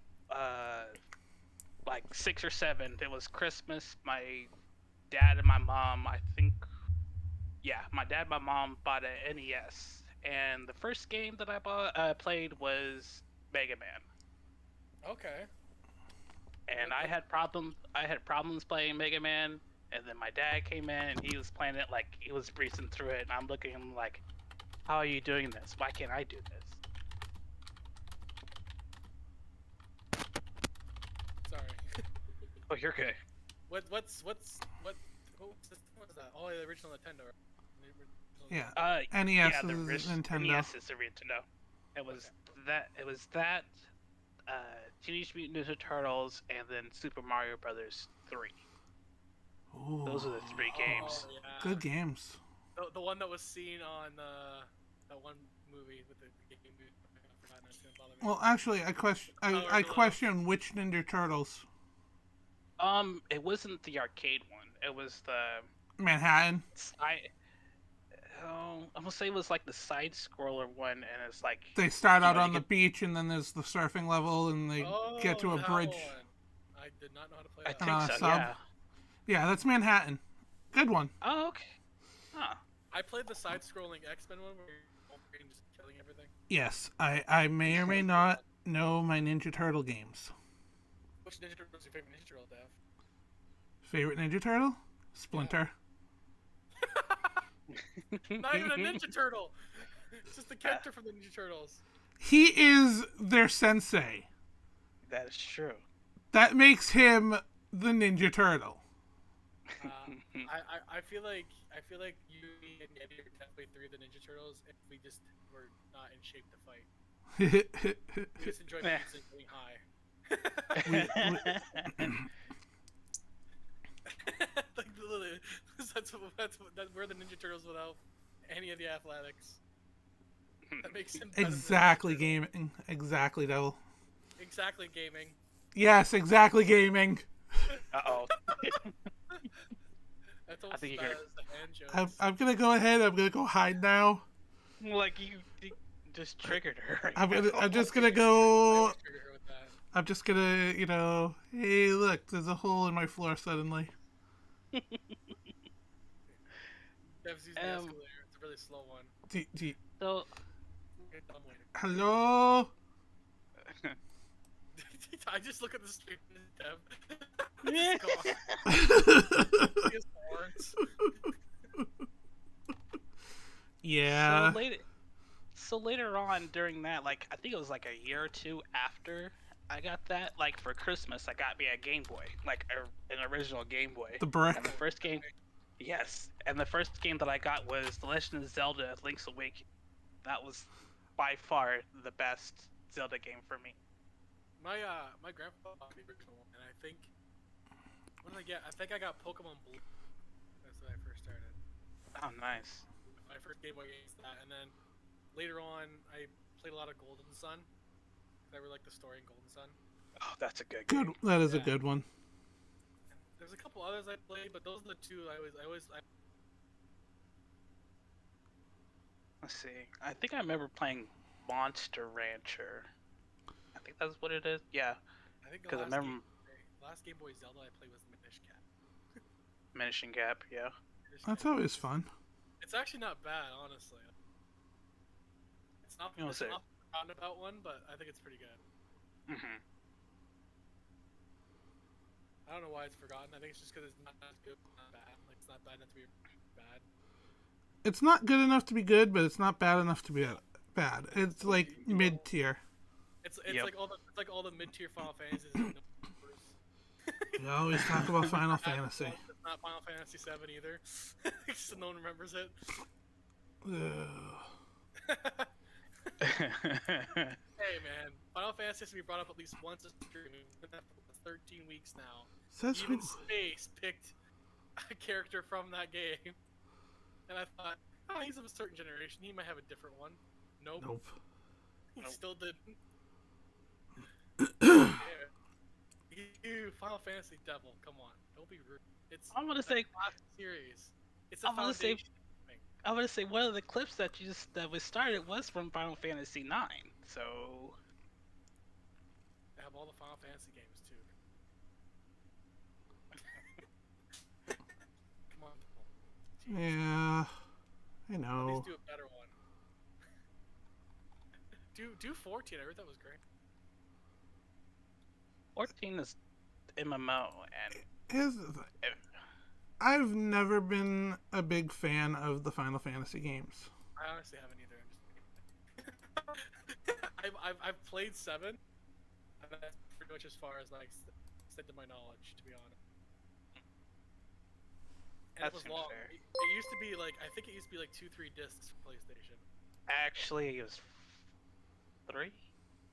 like 6 or 7. It was Christmas. My dad and my mom, I think, yeah, my dad and my mom bought an NES, and the first game that played was Mega Man. Okay. And I had problems playing Mega Man, and then my dad came in and he was playing it like he was breezing through it, and I'm looking at him like, how are you doing this? Why can't I do this? Sorry. Oh, you're good. What system was that? Oh, the original Nintendo. The original Yeah. Nintendo. NES Yeah, is Nintendo. NES is the Nintendo. It was that. It was that. Teenage Mutant Ninja Turtles, and then Super Mario Brothers 3. Ooh, Those are the 3 games. Oh, yeah. good games. The one that was seen on that one movie with the game movie. I forgot, it's gonna bother me. Well, actually, I question which Ninja Turtles. It wasn't the arcade one. It was the Manhattan. I'm gonna say it was like the side scroller one, and it's like They start you out know, you on the get- beach, and then there's the surfing level, and they get to a that bridge. one. I did not know how to play I that. think on a so. sub. Yeah. Yeah, that's Manhattan. Good one. Oh, okay. Huh. I played the side-scrolling X-Men one where you're just killing everything. Yes, I may or may not know my Ninja Turtle games. Which Ninja Turtle was your favorite Ninja Turtle, Dev? Favorite Ninja Turtle? Splinter. Not even a Ninja Turtle. It's just the character from the Ninja Turtles. He is their sensei. That is true. That makes him the Ninja Turtle. I feel like you and Eddie are definitely 3 of the Ninja Turtles if we just were not in shape to fight. We just enjoy pizza and getting high. Like literally, we're the Ninja Turtles without any of the athletics. That makes him better than Exactly Ninja Turtle. gaming. Exactly, Devil. Exactly gaming. Yes, exactly gaming. Uh-oh. That's almost think as you're bad as the hand jokes. I'm gonna go ahead. I'm gonna go hide now. Like you just triggered her. I'm just gonna I go. would trigger her with that. I'm just gonna, hey, look, there's a hole in my floor suddenly. Dev's using the escalator. It's a really slow one. So Okay, I'm waiting. Hello? I just look at the stream and Dev. Just gone. He has horns. Yeah. So later on during that, like I think it was like a year or 2 after I got that, like for Christmas, I got me a Game Boy, like an original Game Boy. The brick. And the first game, yes, and the first game that I got was The Legend of Zelda: Link's Awakening. That was by far the best Zelda game for me. My grandpa bought the original one, and I think what did I get? I think I got Pokemon Blue. That's when I first started. Oh, nice. My first Game Boy game was that, and then later on I played a lot of Golden Sun. I really like the story in Golden Sun. Oh, that's a good Good. game. That is a Yeah. good one. There's a couple others I played, but those are the 2 I Let's see. I think I remember playing Monster Rancher. I think that's what it is. Yeah, think the because I last remember last Game Boy Zelda I played was Minish Cap. Minishing Gap. Yeah. Minish That's Cap. always fun. It's actually not bad, honestly. It's not You know, it's so- not a roundabout one, but I think it's pretty good. Mhm. I don't know why it's forgotten. I think it's just because it's not as good, not bad. Like it's not bad enough to be bad. It's not good enough to be good, but it's not bad enough to be bad. It's like mid tier. It's Yep. like all the mid-tier Final Fantasies. And no numbers. We always talk about Final Fantasy. It's not Final Fantasy 7 either. So no one remembers it. Ugh. Hey man, Final Fantasy has to be brought up at least once a stream. We've been there for 13 weeks now. Says Even who? Space picked a character from that game, and I thought, oh, he's of a certain generation. He might have a different one. Nope, Nope. he Nope. still didn't. Yeah. You, Final Fantasy Devil, come on, don't be rude. It's I'm gonna a say, classic series. It's a I'm gonna say- foundation. one of the clips that that was started was from Final Fantasy 9. So They have all the Final Fantasy games too. Jeez. Yeah, I At know. least do a better one. do 14. I heard that was great. 14 is MMO, and Here's the thing. I've never been a big fan of the Final Fantasy games. I honestly haven't either. I've played 7, and that's pretty much as far as like extent of my knowledge, to be honest. And that it was seems long. fair. It used to be like, I think it used to be like 2-3 discs for PlayStation. Actually, it was 3.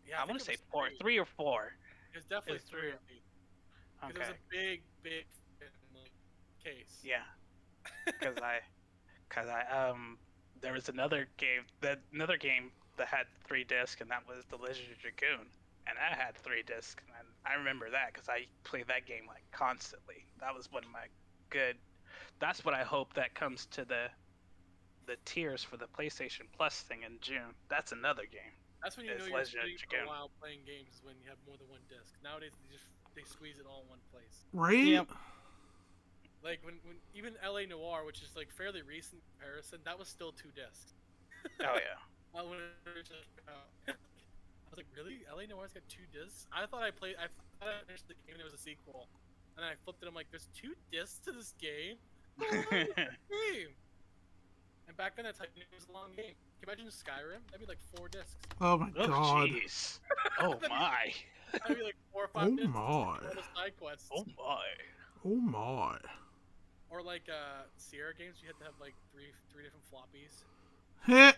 Yeah, I want to say 4, 3 or 4. It was definitely It's 3. 3 at least. Because Okay. it was a big like, case. Yeah. Because there was another game that had 3 discs, and that was The Legend of Dragoon, and that had 3 discs, and I remember that because I played that game like constantly. That was one of my good. That's what I hope that comes to the tiers for the PlayStation Plus thing in June. That's another game. That's when you know It's you're Legend of spending for a Dragoon. while playing games, is when you have more than one disc. Nowadays they squeeze it all in one place. Right? Yep. Like when even LA Noire, which is like fairly recent comparison, that was still 2 discs. Oh yeah. When it just came out. I was like, really? LA Noire's got 2 discs? I thought I finished the game and there was a sequel. And then I flipped it, I'm like, there's 2 discs to this game? Game. And back then, that's how you knew it was a long game. Can you imagine Skyrim? That'd be like 4 discs. Oh my Oh god. jeez. Oh my. That'd be like 4 or 5 Oh discs. my. All the side quests. Oh my. Oh my. Or like Sierra games, you had to have like three different floppies. Heh.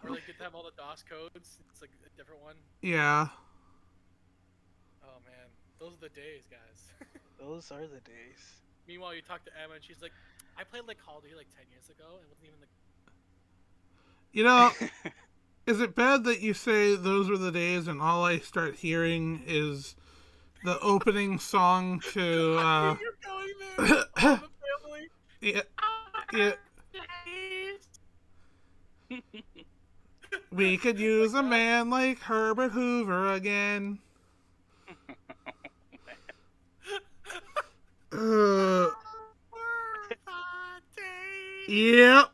Or like you had to have all the DOS codes. It's like a different one. Yeah. Oh man, those are the days, guys. Those are the days. Meanwhile, you talk to Emma and she's like, I played like Call of Duty like 10 years ago and wasn't even like. You know, is it bad that you say those were the days and all I start hearing is the opening song to You're going there. All the family. yeah, yeah. We could use a man like Herbert Hoover again. Yep,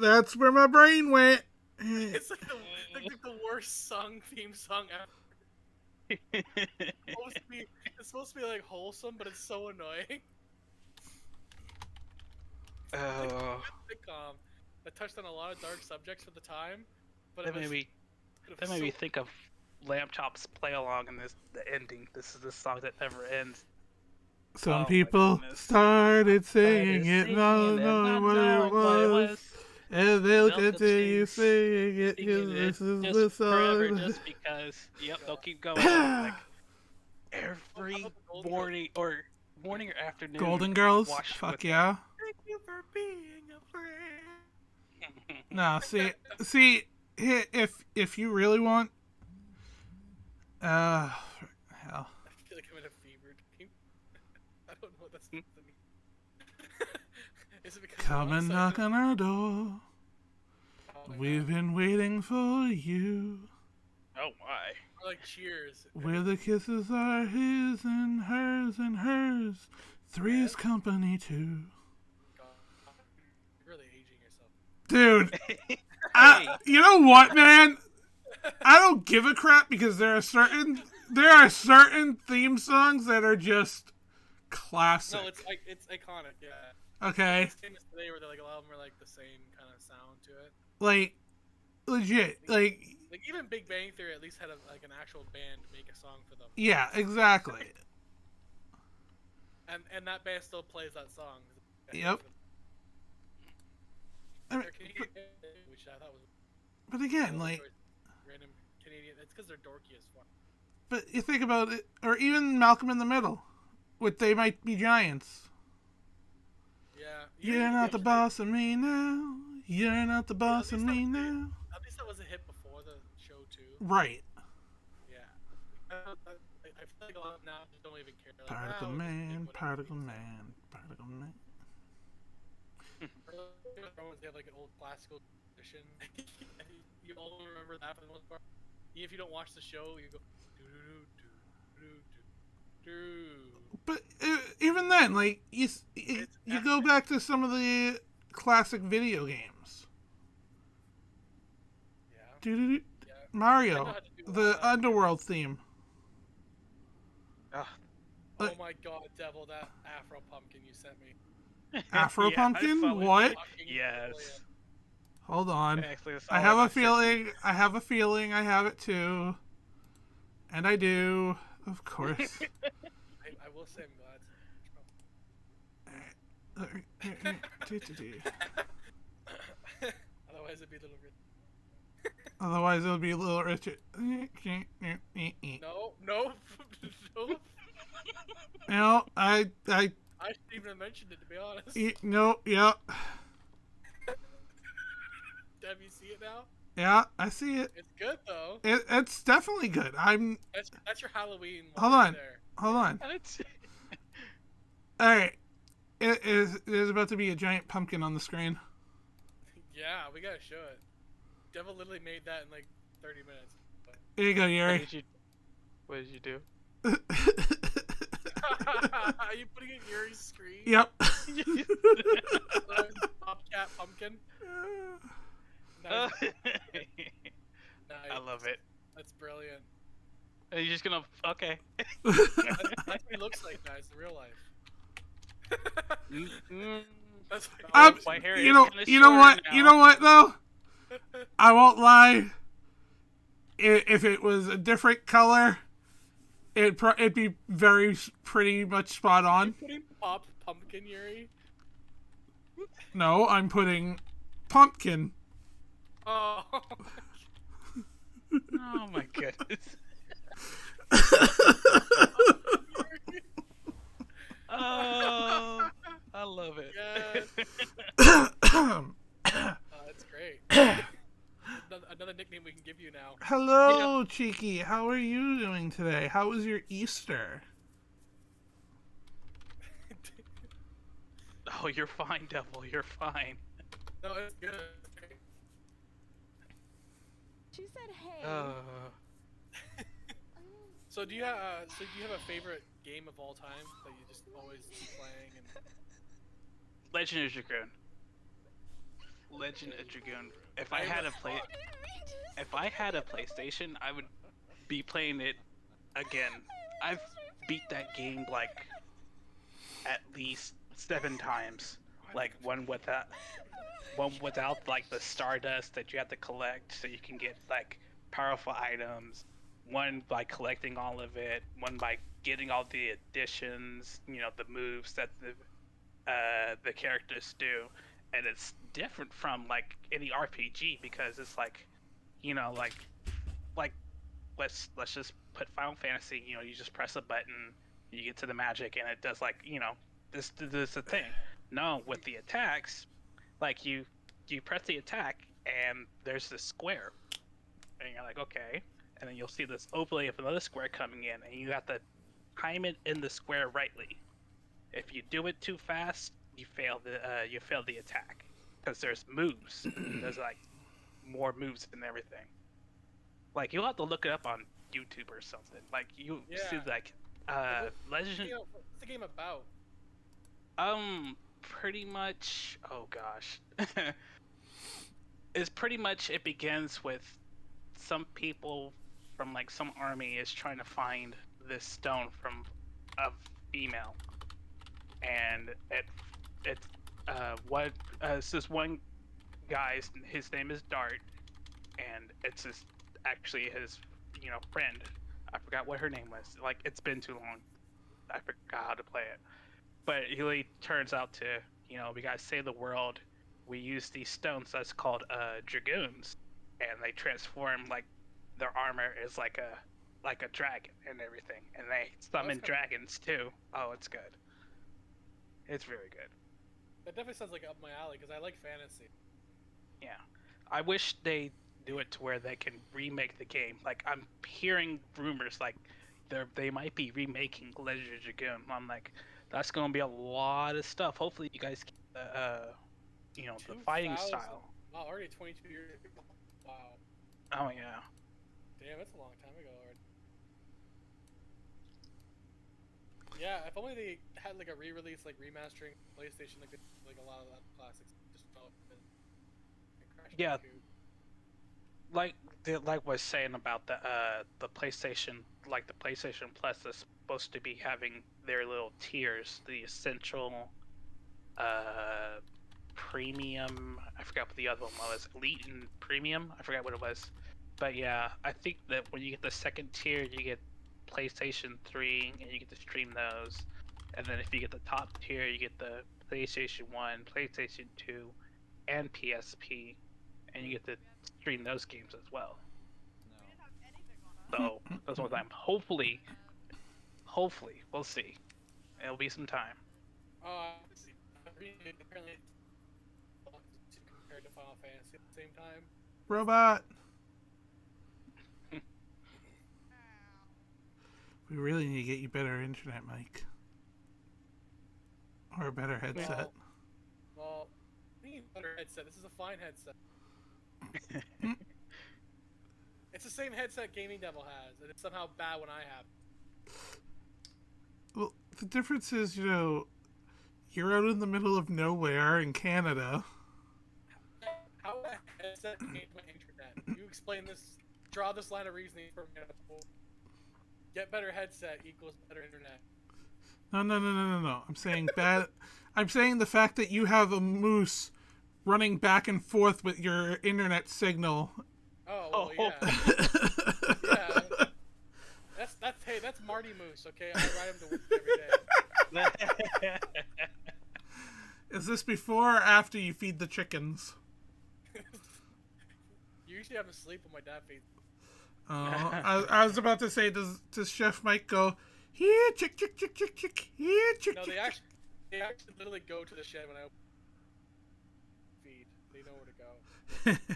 that's where my brain went. It's like the worst theme song ever. It's supposed to be like wholesome, but it's so annoying. Oh. Sitcom that touched on a lot of dark subjects for the time, but That made me think of Lamb Chop's play along in the ending. This is the song that never ends. Some Oh, people started singing it, not knowing what it was, and they'll continue singing it because this is the forever, song. just because. Yep, they'll keep going on, like every morning or afternoon. Golden Girls? watch Fuck with- yeah. Thank you for being a friend. No, see, if you really want, hell. I feel like I'm in a fever dream. I don't know what that's supposed to mean. Is it because Come and knock on our door. Oh my We've God. been waiting for you. Oh my. Or like Cheers. Where the kisses are his and hers and hers. Three's company too. God, you're really aging yourself. Dude, Hey. you know what, man? I don't give a crap because there are certain theme songs that are just classic. No, it's iconic. Yeah. Okay, It's famous today where like a lot of them are like the same kind of sound to it. like legit, like Like even Big Bang Theory at least had an actual band make a song for them. yeah, exactly. And that band still plays that song. Yep. I mean, Which I thought was but again, like, random Canadian. It's because they're dorky as fuck. but you think about it, or even Malcolm in the Middle, with They Might Be Giants. Yeah. You're not the boss of me now. You're not the boss of me now. At least that was a hit before the show too. Right. Yeah. I feel like a lot now just don't even care. Like, Particle "Oh, man, whatever." particle man, particle man. They have like an old classical tradition. You all remember that for the most part. Even if you don't watch the show, you go do do do do do do. But even then, like you It's go back to some of the classic video games. Yeah. Doo-doo-doo. Yeah. I know Mario, how to do all the that. Underworld theme. Oh, Oh my god, Devil, that Afro pumpkin you sent me. Afro yeah, I Pumpkin? saw it. What? Fucking Yes. brilliant. Hold on. Actually, I have a feeling. I have a feeling. I have it too. And I do, of course. I will say I'm glad. Otherwise it'd be a little bit. Otherwise, it'll be a little Richard. No, no, no. No, I, I shouldn't even have mentioned it, to be honest. no, yeah, Have you see it now? yeah, I see it. It's good though. It's definitely good. That's your Halloween one Hold right on. there. Hold on. All right, there's about to be a giant pumpkin on the screen. Yeah, we gotta show it. Devil literally made that in like 30 minutes. But... Here you go, Yuri. What did you do? Are you putting it in Yuri's screen? Yep. Bobcat pumpkin. Nice. Nice. I love it. That's brilliant. Are you just gonna? Okay. That's what he looks like, guys, in real life. That's my hair you is know, kinda you know what, shorter you now. know what though. I won't lie. If it was a different color, it'd be pretty much spot on. Putting pop pumpkin, Yuri. No, I'm putting pumpkin. Oh. Oh my goodness. Oh, I love it. Yes. That's great. Another nickname we can give you now. Hello, Cheeky. How are you doing today? How was your Easter? Oh, you're fine, Devil. You're fine. No, it's good. She said, "Hey." So do you have a favorite game of all time that you just always keep playing? And... Legend of Dragoon. Legend of Dragoon. If I had a PlayStation, I would be playing it again. I've beat that game like at least 7 times. Like one without like the stardust that you have to collect so you can get like powerful items. One by collecting all of it. One by getting all the additions. You know, the moves that the characters do. And it's different from like any RPG because it's like, you know, like let's just put Final Fantasy. You know, you just press a button, you get to the magic, and it does like, you know, this is the thing. No, with the attacks, like you press the attack and there's this square, and you're like, okay, and then you'll see this overlay of another square coming in, and you have to time it in the square rightly. If you do it too fast, you fail the attack because there's moves. There's like more moves and everything. Like you'll have to look it up on YouTube or something. Like you see like Legend. What's the game about? Pretty much. Oh gosh. It's pretty much. It begins with some people from like some army is trying to find this stone from a female, and it's this one guy's, his name is Dart, and it's actually his friend. I forgot what her name was. Like it's been too long. I forgot how to play it. But it really turns out to, we gotta save the world. We use these stones that's called dragoons, and they transform like their armor is like a dragon and everything, and they summon dragons too. Oh, it's good. It's very good. That definitely sounds like up my alley because I like fantasy. Yeah, I wish they do it to where they can remake the game. Like I'm hearing rumors like they might be remaking Legend of Dragoon. I'm like, that's gonna be a lot of stuff. Hopefully you guys keep the fighting style. Wow, already 22 years ago. Wow. Oh yeah. Damn, that's a long time ago Yeah, if only they had like a re-release, like remastering PlayStation, like a lot of that classics just fell and crashed Yeah, Bandicoot. like was saying about the PlayStation, like the PlayStation Plus is supposed to be having their little tiers, the essential, uh, premium. I forgot what the other one was. Elite and premium. I forgot what it was. But yeah, I think that when you get the second tier, you get PlayStation 3 and you get to stream those. And then if you get the top tier, you get the PlayStation 1, PlayStation 2, and PSP, and you get to stream those games as well. So that's one time. Hopefully, we'll see. It'll be some time. See. Apparently, compared to Final Fantasy at the same time. Robot. We really need to get you better internet, Mike. Or a better headset. Well, we need a better headset. This is a fine headset. It's the same headset Gaming Devil has, and it's somehow bad when I have it. Well, the difference is, you're out in the middle of nowhere in Canada. How a headset changed my internet? You explain this. Draw this line of reasoning for me. Get better headset equals better internet. No. I'm saying bad. I'm saying the fact that you have a moose running back and forth with your internet signal. Oh, well, yeah. Yeah. That's Marty Moose, okay? I ride him to work every day. Is this before or after you feed the chickens? Usually I'm asleep when my dad feeds me. I was about to say, does Chef Mike go, here, chick, here, chick, No, they actually literally go to the shed when I feed. They know where to go.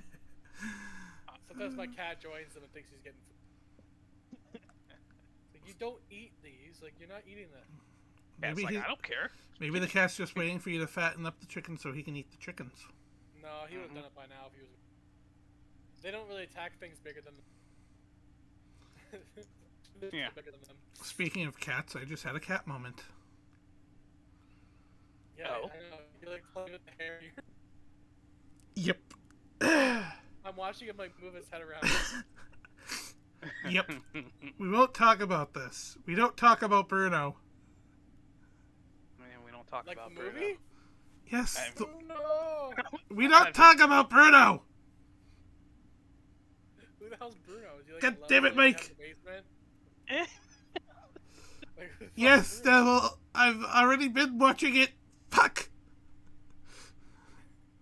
Sometimes my cat joins them and thinks he's getting food. Like, you don't eat these. Like, you're not eating them. Yeah, it's like, I don't care. Maybe the cat's just waiting for you to fatten up the chicken so he can eat the chickens. No, he would have done it by now if he was. They don't really attack things bigger than them. Yeah. Bigger than them. Speaking of cats, I just had a cat moment. Yeah, Oh. I know. You're like playing with the hair. Yep. I'm watching him like move his head around. Yep. We won't talk about this. We don't talk about Bruno. Man, we don't talk Like about the Bruno. movie? Yes. Oh no! We don't talk about Bruno. Who the hell's Bruno? Is he like God a damn it, level in Mike. the basement? Like, who the Yes, fuck's Bruno? Devil. I've already been watching it. Fuck.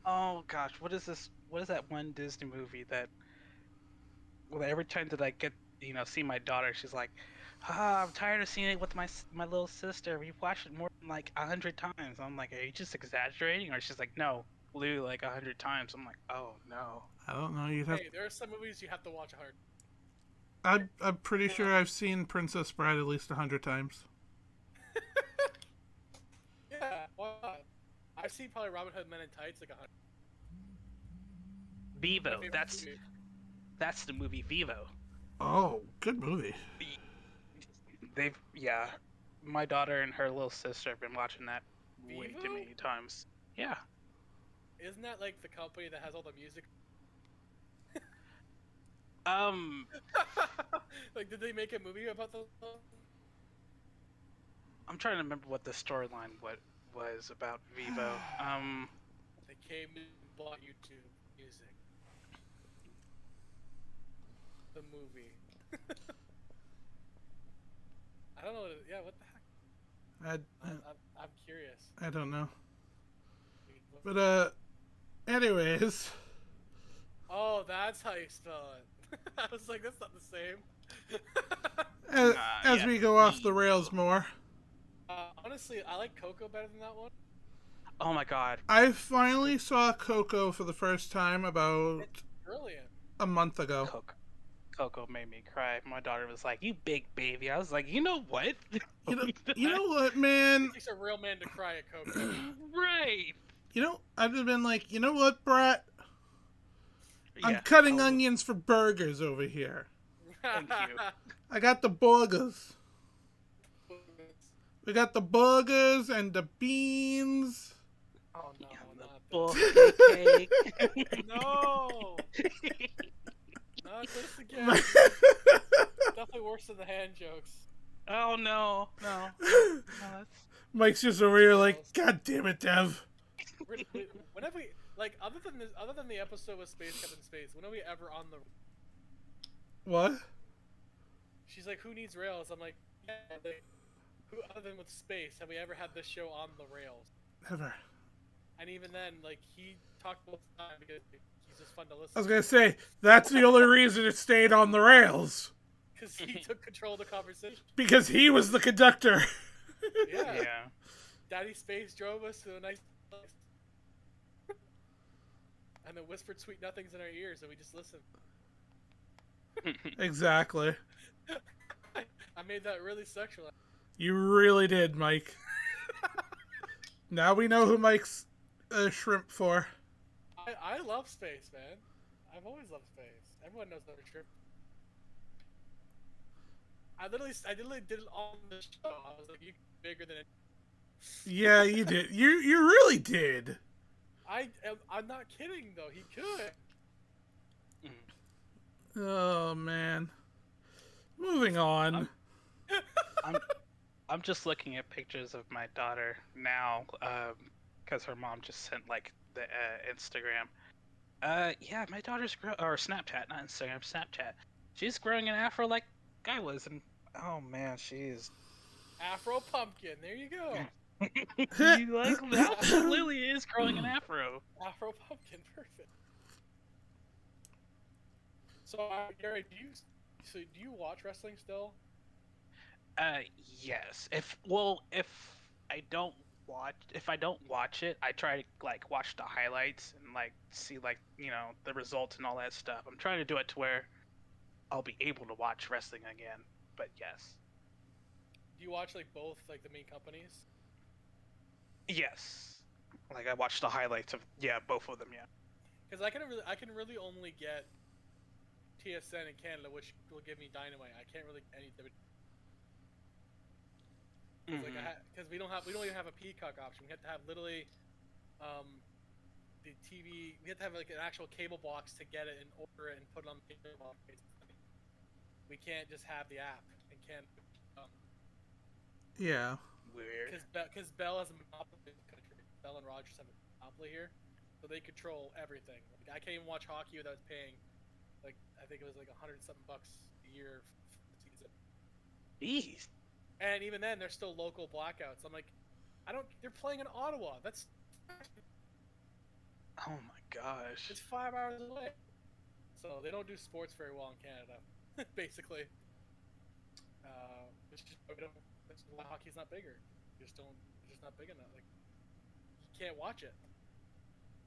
Oh gosh, what is this? What is that one Disney movie that? Well, every time that I get, see my daughter, she's like, I'm tired of seeing it with my little sister. We've watched it more than like 100 times. I'm like, are you just exaggerating? Or she's like, no, literally like 100 times. I'm like, oh no. I don't know. You'd have. Hey, there are some movies you have to watch hard. I'm pretty sure I've seen Princess Bride at least 100 times. Yeah, why not? I've seen probably Robin Hood Men in Tights like 100. Vivo. My favorite movie. That's the movie Vivo. Oh, good movie. Yeah. My daughter and her little sister have been watching that way too Vivo? many times. Yeah. Isn't that like the company that has all the music? Like, did they make a movie about the? I'm trying to remember what the storyline was about Vivo. They came and bought YouTube Music. The movie. I don't know. Yeah, what the heck? I'm curious. I don't know. But, anyways. Oh, that's how you spell it. I was like, that's not the same. As yeah, we go off the rails more. Honestly, I like Coco better than that one. Oh my god. I finally saw Coco for the first time about It's brilliant. a month ago. Coco made me cry. My daughter was like, "You big baby." I was like, "You know what?" You know what, man? It takes a real man to cry at Coco. Right. I've been like, you know what, Brat? I'm Yeah, cutting totally. onions for burgers over here. Thank you. I got the burgers. We got the burgers and the beans. Oh no, Yeah, the not birthday cake. this. No, not this again. Definitely worse than the hand jokes. Oh no, no. No, that's... Mike's just over here like, God damn it, Dev. Whenever we like, other than the episode with Space Captain Space, when are we ever on the? What? She's like, who needs rails? I'm like, yeah. Like, who other than with Space have we ever had this show on the rails? Never. And even then, like, he talked all the time because he's just fun to listen. I was gonna say that's the only reason it stayed on the rails. Because he took control of the conversation. Because he was the conductor. Yeah. Yeah. Daddy Space drove us to a nice place. And then whispered sweet nothings in our ears, and we just listened. Exactly. I made that really sexual. You really did, Mike. Now we know who Mike's shrimp for. I love space, man. I've always loved space. Everyone knows that shrimp. I literally did it on the show. I was like, "You bigger than it." Yeah, you did. You really did. I'm not kidding though. He could. Oh man. Moving on. I'm just looking at pictures of my daughter now, because her mom just sent like the Instagram. Yeah, my daughter's or Snapchat, not Instagram, Snapchat. She's growing an afro like I was, and oh man, she's Afro pumpkin. There you go. you like that? She literally is growing an afro. Afro pumpkin. Perfect. So, Gary, do you watch wrestling still? Yes. If I don't watch it, I try to like watch the highlights and like see like the results and all that stuff. I'm trying to do it to where I'll be able to watch wrestling again. But yes. Do you watch like both like the main companies? Yes. Like I watched the highlights of both of them. Yeah. Because I can really only get TSN in Canada, which will give me Dynamite. I can't really get any because we don't even have a Peacock option. We have to have literally the TV. We have to have like an actual cable box to get it and order it and put it on the cable box. We can't just have the app and can't. Yeah. Weird. Because Bell has a monopoly in the country. Bell and Rogers have a monopoly here, so they control everything. Like, I can't even watch hockey without paying, like I think it was like $100-something a year for the season. Jeez. And even then, they're still local blackouts. I'm like, they're playing in Ottawa. That's. Oh my gosh. It's 5 hours away. So they don't do sports very well in Canada, basically. That's why hockey's not bigger. It's just not big enough. Like, you can't watch it.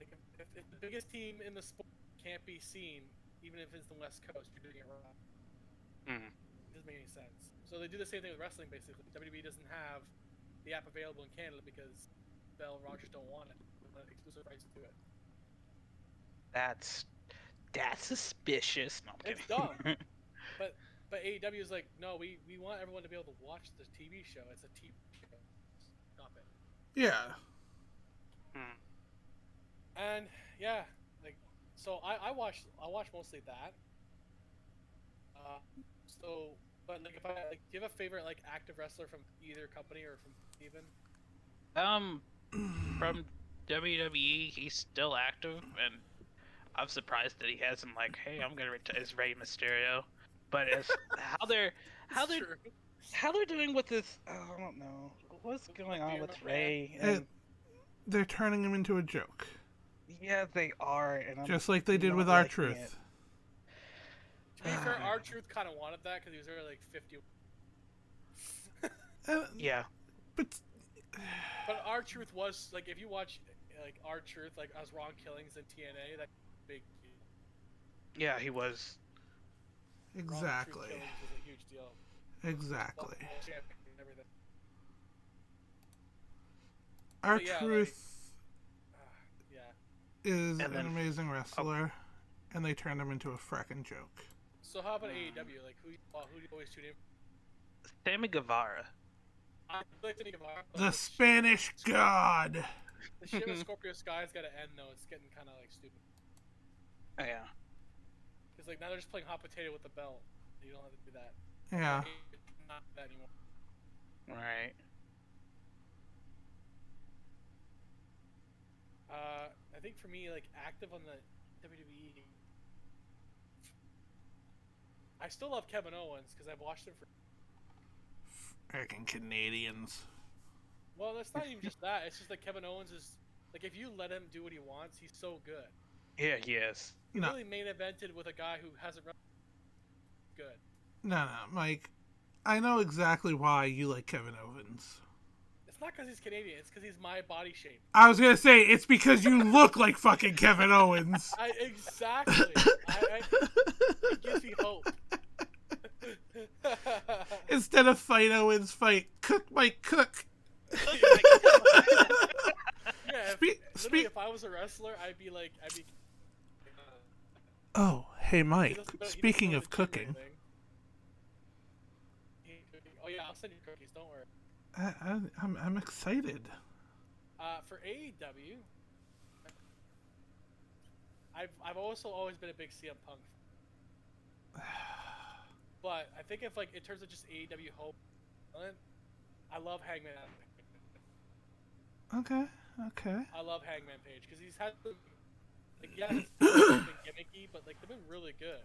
Like, if the biggest team in the sport can't be seen, even if it's the West Coast, you're doing it wrong. Mm. It doesn't make any sense. So they do the same thing with wrestling, basically. WWE doesn't have the app available in Canada because Bell and Rogers don't want it. They want exclusive rights to it. That's suspicious. No, I'm It's kidding. dumb. But AEW is like, no, we want everyone to be able to watch the TV show. It's a TV show. Stop it. Yeah. And yeah, like, so I watch mostly that. But like, if I like, do you have a favorite like active wrestler from either company or from Steven? From WWE, he's still active, and I'm surprised that he hasn't like, hey, I'm gonna retire as Rey Mysterio. But as how they're doing with this, I don't know what's going on with Rey. And They're turning him into a joke. Yeah, they are, and just like they did with R-Truth. To be fair, R-Truth kind of wanted that because he was already like 50. Yeah. But R-Truth was like, if you watch like R-Truth, like as Ron Killings in TNA, that big deal. Yeah, he was. Exactly. Ron Killings was a huge deal. Exactly. R-Truth is an amazing wrestler, and they turned him into a fracking joke. So how about AEW? Like, who do you always tune in? Sammy Guevara. I like to think of our, The Spanish God. The shit with Scorpio Sky's got to end though. It's getting kind of like stupid. Oh, yeah. Because like now they're just playing hot potato with the belt. You don't have to do that. Yeah. Not that anymore. Right. I think for me, like active on the WWE, I still love Kevin Owens because I've watched him for. Freaking Canadians. Well, that's not even just that. It's just that Kevin Owens is like if you let him do what he wants, he's so good. Yeah, he is. He No. really main evented with a guy who hasn't run good. No, Mike. I know exactly why you like Kevin Owens. It's not because he's Canadian. It's because he's my body shape. I was gonna say it's because you look like fucking Kevin Owens. Exactly. It gives me hope. Instead of fight Owens, fight Cook Mike Cook. Yeah, if I was a wrestler, I'd be. Oh, hey Mike. He doesn't Speaking go of to the gym or cooking, anything. Oh yeah, I'll send you cookies. Don't worry. I'm excited. For AEW, I've also always been a big CM Punk. But I think if like in terms of just AEW hope, I love Hangman. Okay. I love Hangman Page because he's had some, like it's been gimmicky, but like they've been really good.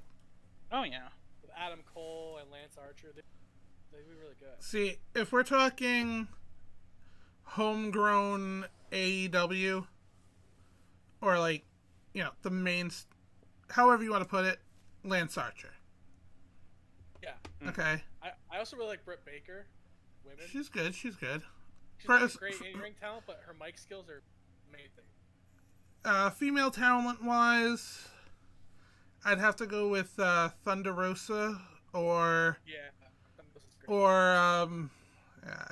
Oh, yeah. With Adam Cole and Lance Archer, they've been really good. See, if we're talking homegrown AEW, or like, the main, however you want to put it, Lance Archer. Yeah. Okay. I also really like Britt Baker. Women. She's good. She's First- a great in-ring talent, but her mic skills are amazing. Female talent-wise, I'd have to go with Thunder Rosa or Yeah.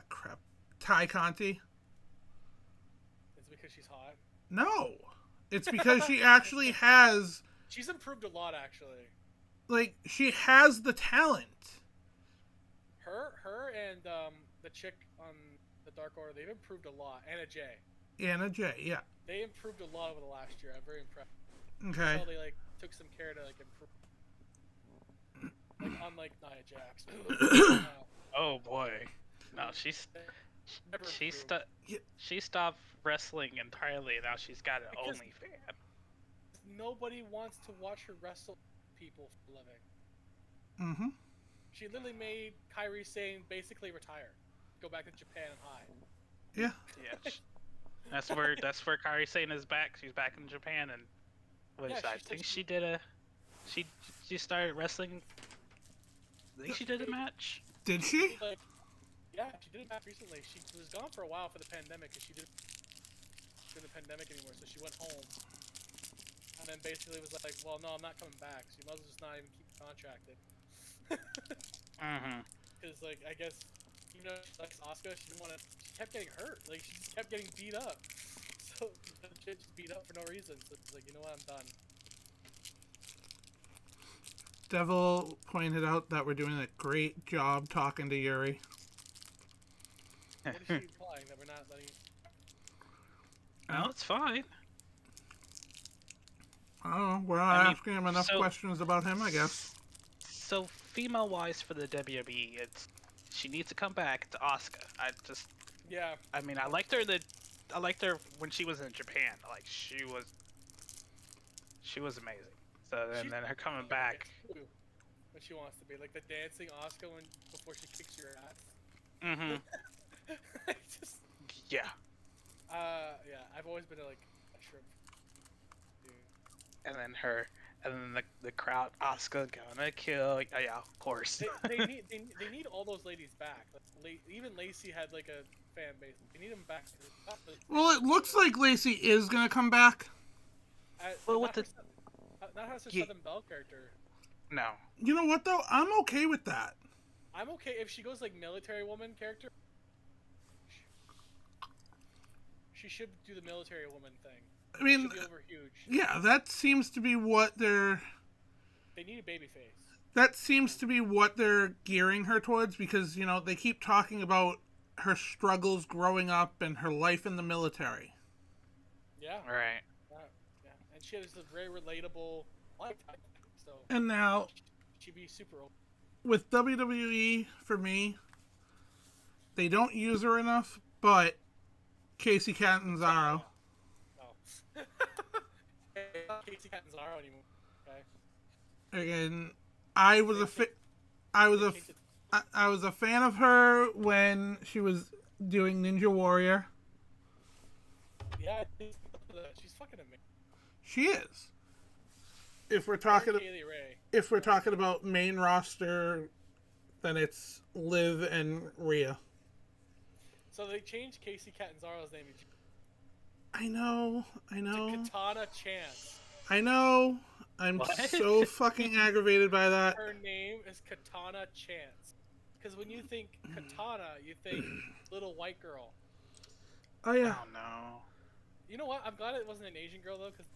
crap, Ty Conti. It's because she's hot. No, it's because she actually has, She's improved a lot, actually. like, she has the talent. Her and the chick on the Dark Order, they've improved a lot. Anna Jay. Anna Jay, yeah. They improved a lot over the last year. I'm very impressed. Okay. How they like took some care to like improve. Like unlike Nia Jax. Oh, boy. No, she stopped wrestling entirely. Now she's got an Because- OnlyFans. Nobody wants to watch her wrestle people for a living. Mm-hmm. She literally made Kairi Sane basically retire, go back to Japan and hide. Yeah. Yeah. That's where Kairi Sane is back. She's back in Japan, and I think she did she started wrestling. I think she did a match. Did she? Like, yeah, she did a match recently. She was gone for a while for the pandemic because she didn't do the pandemic anymore, so she went home. And then basically was like, well, no, I'm not coming back, so you might as well just not even keep contracted. Mm-hmm. Because, like, I guess, she likes Asuka, she kept getting hurt. Like, she just kept getting beat up. So, she just beat up for no reason. So it's like, you know what, I'm done. Devil pointed out that we're doing a great job talking to Yuri. What is she implying? That we're not letting... No, it's fine. I don't know. We're not asking him enough questions about him, I guess. So, female-wise for the WWE, she needs to come back to Asuka. Yeah. I mean, I liked her when she was in Japan. Like, she was amazing. So then her coming back. When she wants to be, like the dancing Asuka before she kicks your ass. Mm-hmm. Yeah. Yeah. I've always been a shrimp dude. And then the crowd, Asuka gonna kill. Yeah, of course. they need all those ladies back. Like, even Lacey had like a fan base. They need them back. Well, it looks like Lacey is gonna come back. Well, not as her Southern Belle character. No. You know what though? I'm okay with that. I'm okay if she goes like military woman character. She should do the military woman thing. I mean, she should be over huge. Yeah, that seems to be what they're. They need a baby face. That seems to be what they're gearing her towards because they keep talking about her struggles growing up and her life in the military. Yeah. Right. Yeah. And she has a very relatable life. So. And now, she'd be super old. with WWE, for me, they don't use her enough, but Casey Catanzaro. Oh. Not Casey Catanzaro anymore. Okay. Again, I was a fan of her when she was doing Ninja Warrior. Yeah, she's fucking amazing. She is. If we're talking, Kaylee Ray. if we're talking about main roster, then it's Liv and Rhea. So they changed Casey Catanzaro's name. I know. To Katana Chance. I know. I'm so fucking aggravated by that. Her name is Katana Chance. Because when you think Katana, you think little white girl. Oh yeah. Oh no. You know what? I'm glad it wasn't an Asian girl though, because.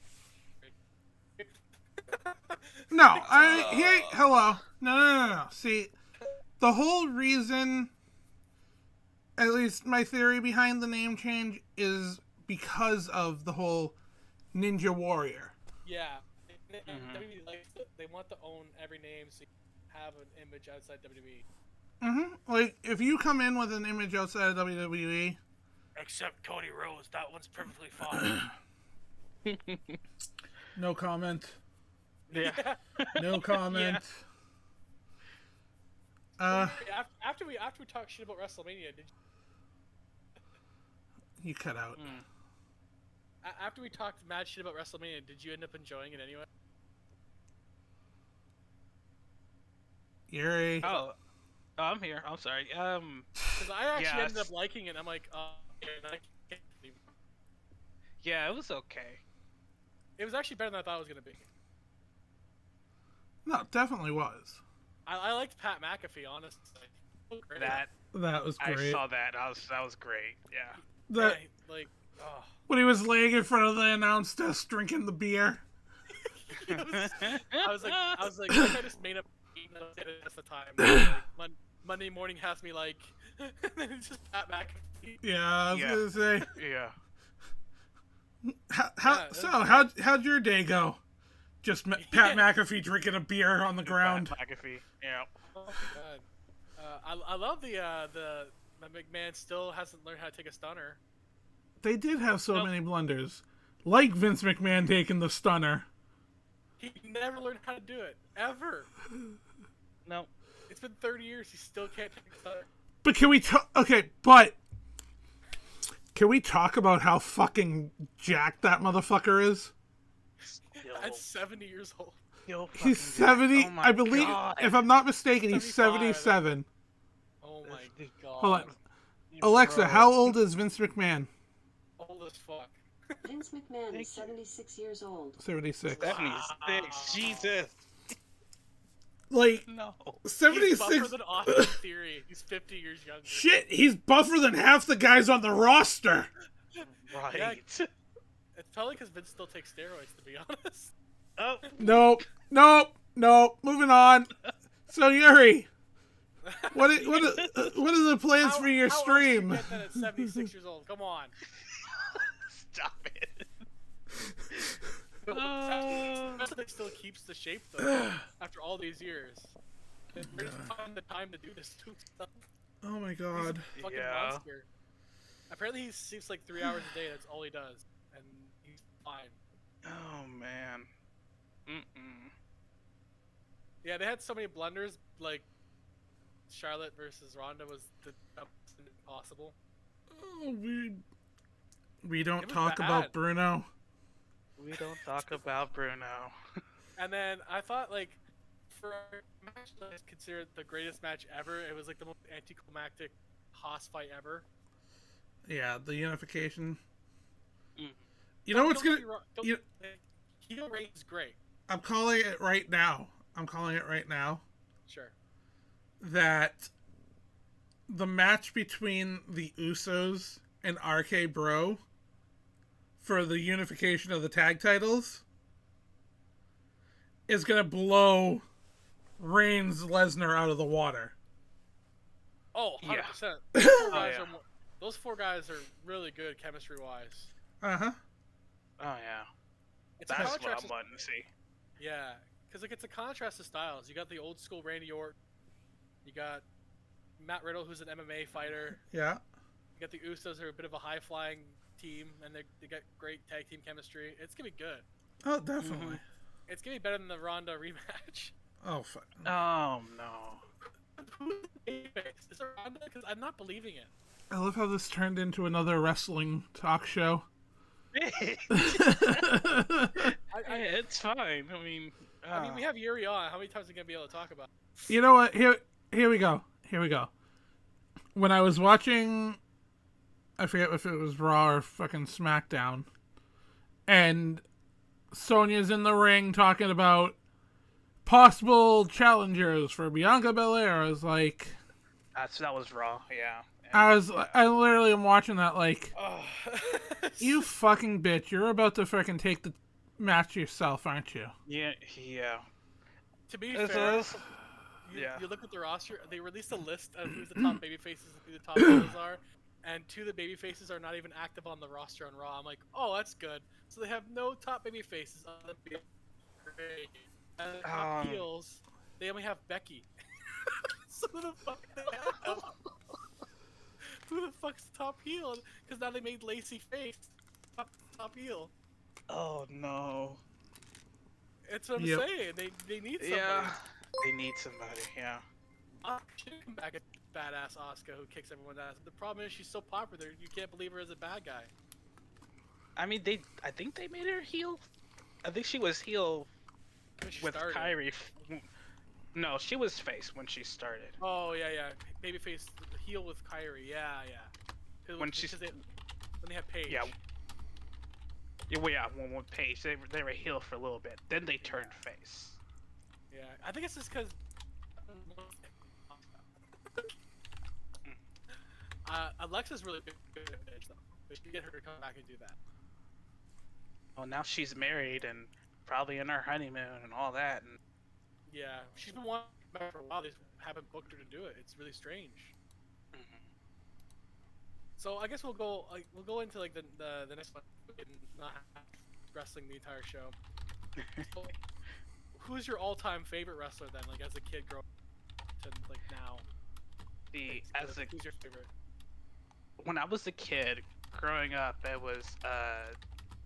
No, hello. No. See, the whole reason, at least my theory behind the name change, is because of the whole Ninja Warrior. Yeah. WWE likes they want to own every name so you have an image outside WWE. Like, if you come in with an image outside of WWE... Except Cody Rhodes, that one's perfectly fine. No comment. Yeah. No comment. Yeah. After we talk shit about WrestleMania, You cut out. After we talked mad shit about WrestleMania, did you end up enjoying it anyway? Yuri. Oh, I'm here. I'm sorry. Because I actually ended up liking it. I'm like, yeah, it was okay. It was actually better than I thought it was gonna be. No, it definitely was. I liked Pat McAfee, honestly. That was great. I saw that. That was great. Yeah. That, when he was laying in front of the announce desk drinking the beer. I was like, I just made up at the time. Like, Monday morning has me like, it's just Pat McAfee. Yeah, I was gonna say. Yeah. How'd your day go? Just Pat McAfee drinking a beer on the ground. Pat McAfee. Yeah. Oh my god. I love the McMahon still hasn't learned how to take a stunner. They did have so many blunders, like Vince McMahon taking the stunner. He never learned how to do it ever. No. It's been 30 years. He still can't take a stunner. But can we talk? Okay, but can we talk about how fucking jacked that motherfucker is? That's 70 years old. He's 70. Oh I believe, if I'm not mistaken, he's 75. 77. Oh my god. Hold on. Alexa, how old is Vince McMahon? Old as fuck. Vince McMahon is 76 years old. 76. 76. Jesus. Like, No. 76. He's buffer than Austin Theory. He's 50 years younger. Shit, he's buffer than half the guys on the roster. Right. Yeah. It's probably because Vince still takes steroids, to be honest. Oh. Nope. Moving on. So, Yuri, what are the plans for your stream? How else you get that at 76 years old? Come on. Stop it. They still keeps the shape though after all these years. There's the time to do this too. Oh my god. He's a fucking monster. Apparently he sleeps like 3 hours a day. That's all he does, and he's fine. Oh man. Yeah, they had so many blunders. Like Charlotte versus Ronda was impossible. Oh, we don't talk bad. about Bruno. We don't talk about Bruno. And then I thought, like, for a match that is considered the greatest match ever, it was like the most anticlimactic Haas fight ever. Yeah, the unification. Mm. You know what's gonna? Heel Reigns is great. I'm calling it right now. Sure. That the match between the Usos and RK Bro for the unification of the tag titles is gonna blow Reigns Lesnar out of the water. Oh, 100%. Yeah. Those four guys are really good chemistry-wise. Uh-huh. Oh yeah. It's a That's what contrast. I'm wanting to see. Yeah, because like it's a contrast of styles. You got the old school Randy Orton. You got Matt Riddle, who's an MMA fighter. Yeah. You got the Usos, who are a bit of a high-flying team, and they got great tag team chemistry. It's gonna be good. Oh, definitely. It's gonna be better than the Ronda rematch. Oh, fuck. Oh no. Who's the babyface? Is it Ronda? Because I'm not believing it. I love how this turned into another wrestling talk show. It's fine. I mean, we have Yuri on. How many times are we gonna be able to talk about? You know what? Here we go. Here we go. When I was watching, I forget if it was Raw or fucking SmackDown, and Sonya's in the ring talking about possible challengers for Bianca Belair. I was like, that was Raw. Yeah. I literally am watching that like, Oh. you fucking bitch, you're about to fucking take the match yourself, aren't you? Yeah. To be This fair, is- you look at the roster. They released a list of who's the top babyfaces and who the top heels are, and two of the babyfaces are not even active on the roster on Raw. I'm like, oh, that's good. So they have no top babyfaces other than Bianca. Great. And the top heels, they only have Becky. So who the fuck do they have? Who the fuck's the top heel? Because now they made Lacey face top heel. Oh no. It's what I'm Yep. saying. They need somebody. Yeah. They need somebody. Yeah. Should come back as badass Asuka who kicks everyone's ass. The problem is she's so popular, you can't believe her as a bad guy. I mean, I think they made her heel. I think she was heel When she with started. Kyrie. No, she was face when she started. Oh yeah. Babyface heel with Kyrie. Yeah. When When they had Paige. Yeah. When with Paige, they were heel for a little bit. Then they turned face. Yeah. I think it's just because. Alexa's really good at Paige though. We should get her to come back and do that. Well, now she's married and probably in her honeymoon and all that. And Yeah, she's been wanting to come back for a while. They just haven't booked her to do it. It's really strange. So I guess we'll go into like the next one and not have wrestling the entire show. So, who's your all-time favorite wrestler then? Like as a kid growing up to like now. Who's your favorite? When I was a kid growing up, it was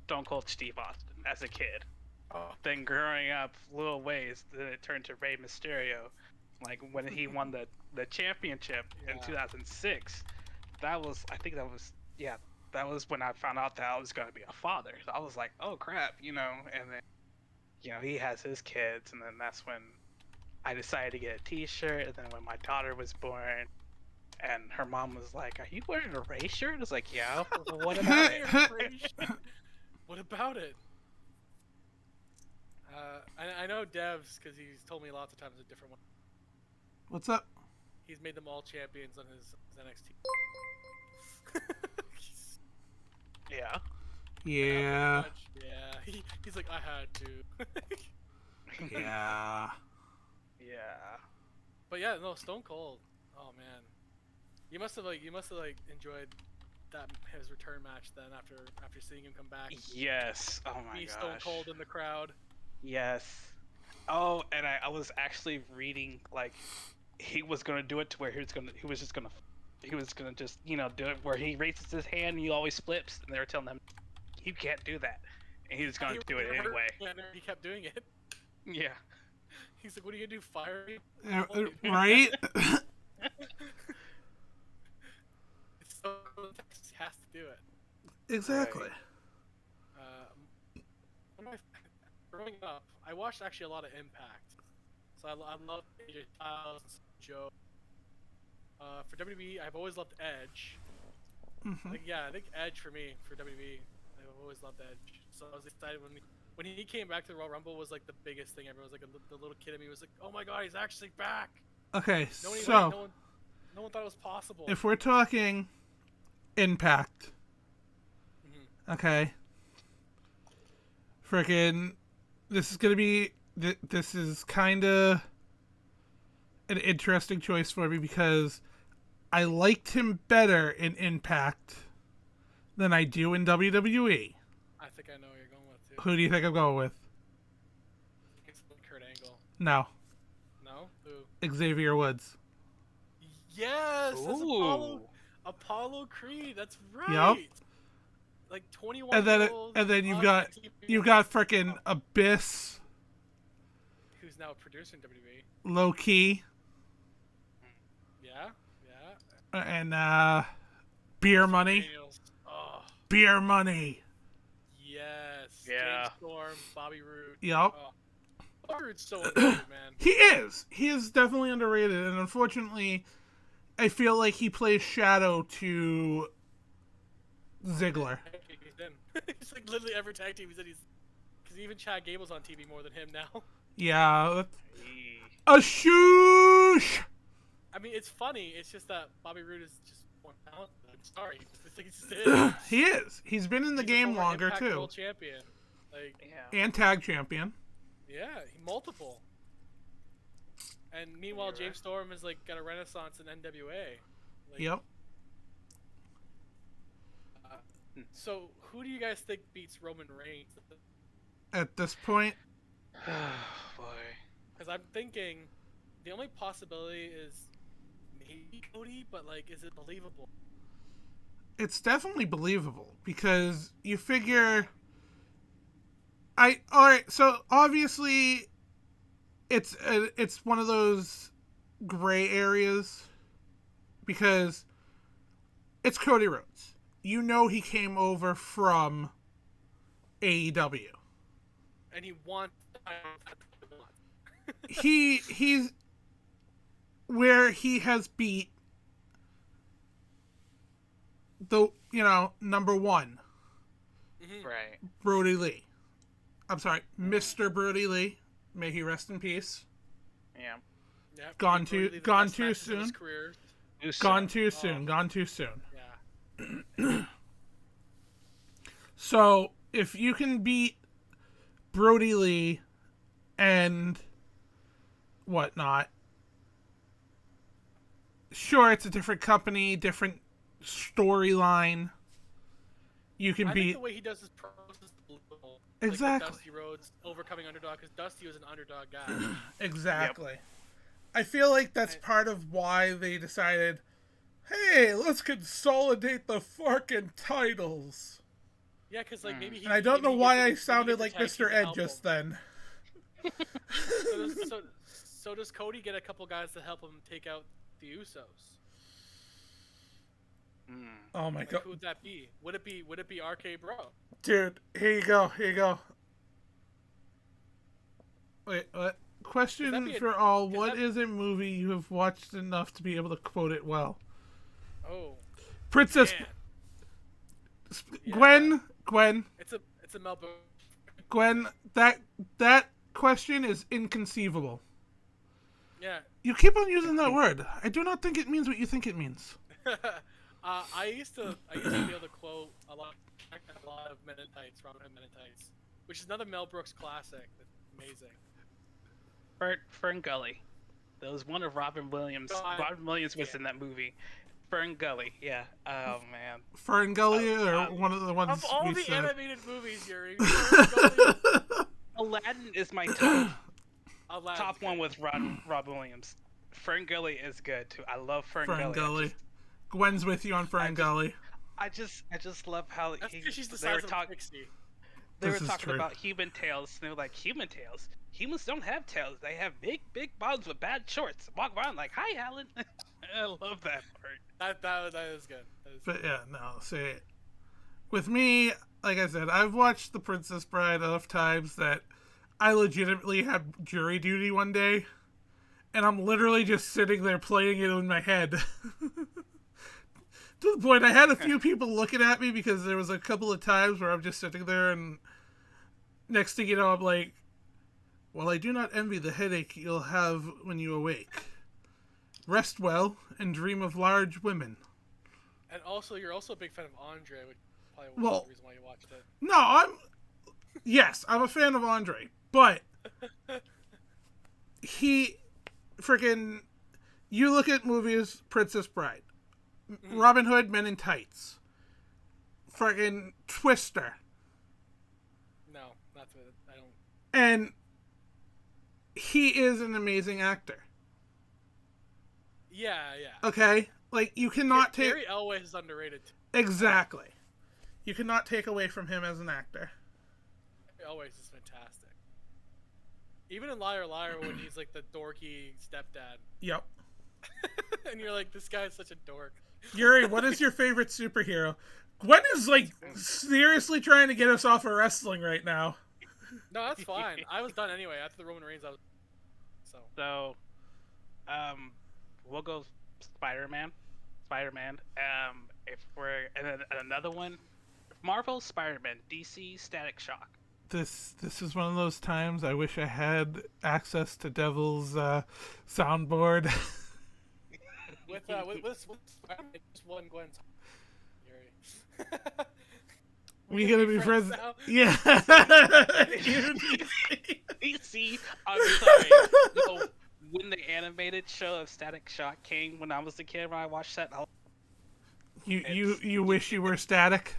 Stone Cold Steve Austin as a kid. Oh. Then growing up little ways, then it turned to Rey Mysterio. Like when he won the championship in 2006. That was when I found out that I was gonna be a father. So I was like, oh crap, and then he has his kids, and then that's when I decided to get a t-shirt. And then when my daughter was born, and her mom was like, are you wearing a Ray shirt? I was like, yeah. Well, what about it? What about it? I know Devs because he's told me lots of times a different one. What's up? He's made them all champions on his NXT. Yeah. Yeah. Yeah. He's like, I had to. Yeah. Yeah. But yeah, no, Stone Cold. Oh man, you must have enjoyed his return match then after seeing him come back. Yes. Oh my Be gosh. Stone Cold in the crowd. Yes. Oh, and I was actually reading like he was gonna do it to where he was just gonna just do it where he raises his hand and he always flips, and they were telling him you can't do that, and he was gonna do it anyway. Yeah, and he kept doing it. Yeah. He's like, what are you gonna do, fire me? Right? It's so cool. He has to do it. Exactly. Growing up, I watched actually a lot of Impact. So I love AJ Styles, Joe. For WWE, I've always loved Edge. Mm-hmm. I think Edge for me, for WWE, I've always loved Edge. So I was excited when he came back to the Royal Rumble was like the biggest thing. Everyone was like, the little kid in me was like, oh my god, he's actually back. Okay, No one thought it was possible. if we're talking Impact, okay, frickin', this is kind of an interesting choice for me because I liked him better in Impact than I do in WWE. I think I know what you're going with too. Who do you think I'm going with? It's Kurt Angle. No. No? Who? Xavier Woods. Yes! That's Ooh. Apollo Creed. That's right. Yup. Like 21 And then you've got frickin' Abyss, who's now a producer in WWE. Low Key, Yeah. and Beer Money. Daniels. Oh, Beer Money. yes. Yeah. James Storm, Bobby Roode. Yup. Oh. Bobby Roode's so underrated, man. He is. He is definitely underrated, and unfortunately, I feel like he plays shadow to Ziggler. He's in. He's like literally every tag team he's in. Because even Chad Gable's on TV more than him now. Yeah. Eee. A shoosh! I mean, it's funny. It's just that Bobby Roode is just more talented. I'm sorry. He just is. He is. He's been in the He's a game former longer, Impact too. World champion. Like, Yeah. And tag champion. yeah, multiple. And meanwhile, You're James right. Storm is like got a renaissance in NWA. Like, Yep. So, who do you guys think beats Roman Reigns? At this point, Boy. Because I'm thinking the only possibility is maybe Cody, but like, is it believable? it's definitely believable because you figure. Alright, so obviously, it's one of those gray areas because it's Cody Rhodes. You know he came over from AEW. And he wants. He's where he has beat the number one Right. Brody Lee. I'm sorry, Mr. Brody Lee. May he rest in peace. Yeah. Yeah, Gone Brody too- Lee, the gone best too matches of his soon. career. Gone too soon. Gone too soon. Yeah. So if you can beat Brody Lee and whatnot, sure, it's a different company, different storyline. You can I beat think the way he does his promos is believable. Exactly. Like Dusty Rhodes overcoming underdog, because Dusty was an underdog guy. exactly. I feel like that's part of why they decided, hey, let's consolidate the fucking titles. Yeah, because like maybe he. And I don't know maybe he why gets I maybe sounded he like gets a tag team Mr. to Ed help just him. then. So does Cody get a couple guys to help him take out the Usos? Oh my Like, god. who would that be? Would it be RK Bro? Dude, here you go. Wait, what? Question Could that be for all. could What that- is a movie you have watched enough to be able to quote it well? Oh, Princess man. Gwen, It's a Mel Brooks. Gwen, that question is inconceivable. Yeah. You keep on using that word. I do not think it means what you think it means. I used to be able to quote a lot of Men in Tights, Robin Hood Men in Tights, which is another Mel Brooks classic. That's amazing. Fern Gully. That was one of Robin Williams. God. Robin Williams was in that movie. Fern Gully. Yeah. Oh man. Fern Gully or one of the ones Of all we the said. animated movies, Yuri, Aladdin is my top one with Robin Williams. Fern Gully is good too. I love Fern Gully. Gwen's with you on Fern Gully. I just love how That's because she's the they were size of a talking. pixie. They were This is talking true. about human tails. And they were like, human tails. Humans don't have tails. They have big bottoms with bad shorts. Walk around like, hi, Alan. I love that part. That is good. That is But yeah, no, see, with me, like I said, I've watched The Princess Bride enough times that I legitimately had jury duty one day, and I'm literally just sitting there playing it in my head. To the point I had a few people looking at me because there was a couple of times where I'm just sitting there and next thing you know, I'm like, well, I do not envy the headache you'll have when you awake. Rest well and dream of large women. And also, you're also a big fan of Andre, which is probably Well- the reason why you watched it. No, yes, I'm a fan of Andre, but he freaking, you look at movies, Princess Bride. Robin Hood, Men in Tights. Fucking Twister. No, not the, I don't. And he is an amazing actor. Yeah, yeah. Okay? Like, you cannot take... Gary Elway is underrated. Exactly. You cannot take away from him as an actor. Gary Elway is fantastic. Even in Liar Liar, when he's like the dorky stepdad. Yep. And you're like, this guy's such a dork. Yuri, what is your favorite superhero? Gwen is, like, seriously trying to get us off of wrestling right now. No, that's fine. I was done anyway. After the Roman Reigns, I was... So, we'll go Spider-Man. If we're... And then another one. Marvel, Spider-Man. DC, Static Shock. This is one of those times I wish I had access to Devil's soundboard. with Spider-Man, just one Gwen's. We gonna be friends now? Yeah. DC, I'm sorry. No, when the animated show of Static Shock came when I was a kid, when I watched that, You wish you were Static?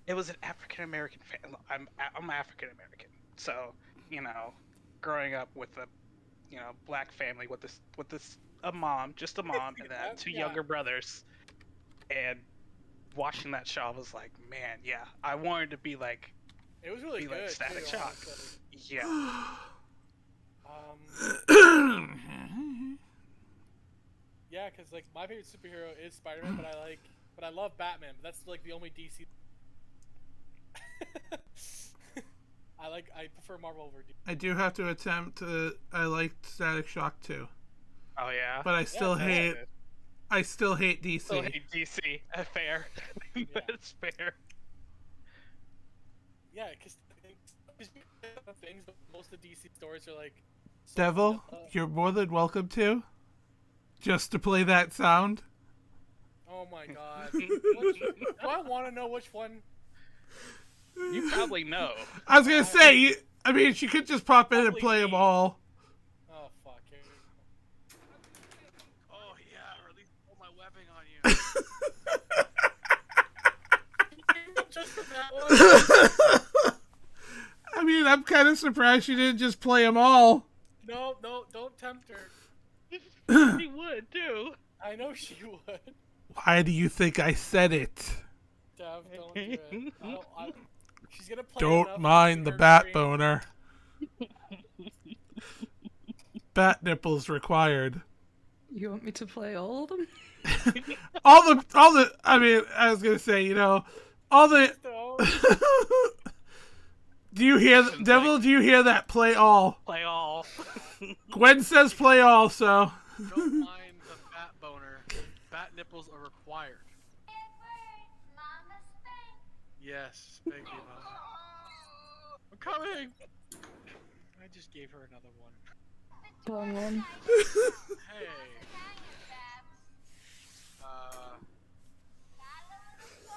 it was an African American fan. I'm African American, so growing up with a black family with a mom, just a mom, and then two younger brothers, and watching that show, I was like, man, yeah, I wanted to be like, it was really good. Like Static too, Shock. honestly. Yeah. Yeah, because like my favorite superhero is Spider-Man, but I love Batman. But that's like the only DC. I prefer Marvel over DC. I do have to attempt to. I liked Static Shock too, Oh yeah. but I still hate. I still hate DC. Still hate DC. Fair. That's fair. Yeah, because things, but most of the DC stories are like. Devil, you're more than welcome to. Just to play that sound. Oh my god. Do I want to know which one? You probably know. I was gonna say, I mean, she could just pop in and play them all. Oh fuck. Here we go. Oh yeah, or at least pull my webbing on you. Just for that one. I mean, I'm kind of surprised she didn't just play them all. No, don't tempt her. She would too. I know she would. Why do you think I said it? Dev, don't do it. She's gonna play. Don't mind the bat boner. Bat nipples required. You want me to play all of them? all the. I mean, I was gonna say, all the. Do you hear, Devil? Do you hear that? Play all. Play all. Gwen says play all, so. Don't mind the bat boner. Bat nipples are required. Yes, thank you, Mom. I'm coming! I just gave her another one. Wrong one. Hey.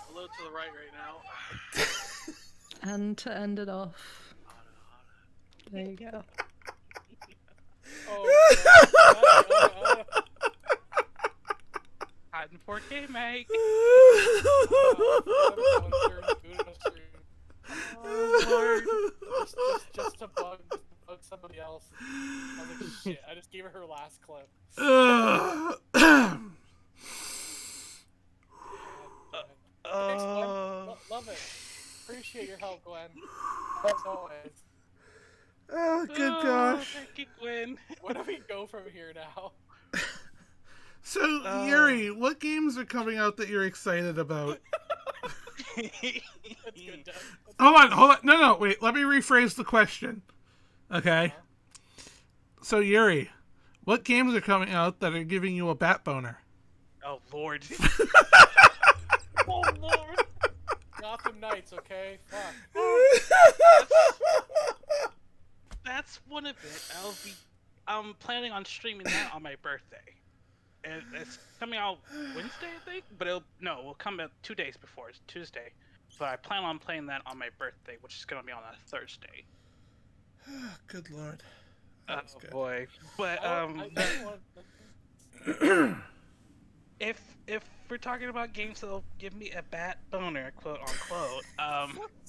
A little to the right now. And to end it off. There you go. Oh, Hot in 4K, mate. just to bug somebody else. I was like, shit, I just gave her last clip. Thanks, Glenn. Love it. Appreciate your help, Glenn. As always. Oh, good gosh. Thank you, Gwen. Where do we go from here now? So, Yuri, what games are coming out that you're excited about? That's good, Doug. Hold on. No, wait. Let me rephrase the question. Okay. So, Yuri, what games are coming out that are giving you a bat boner? Oh, Lord. Oh, Lord. Gotham Knights, okay? Fuck. That's one of it. I'm planning on streaming that on my birthday. And it's coming out Wednesday, I think? But it'll come out 2 days before. It's Tuesday. But I plan on playing that on my birthday, which is going to be on a Thursday. Good Lord. Oh, Good. boy. But, if we're talking about games that'll give me a bat boner, quote unquote,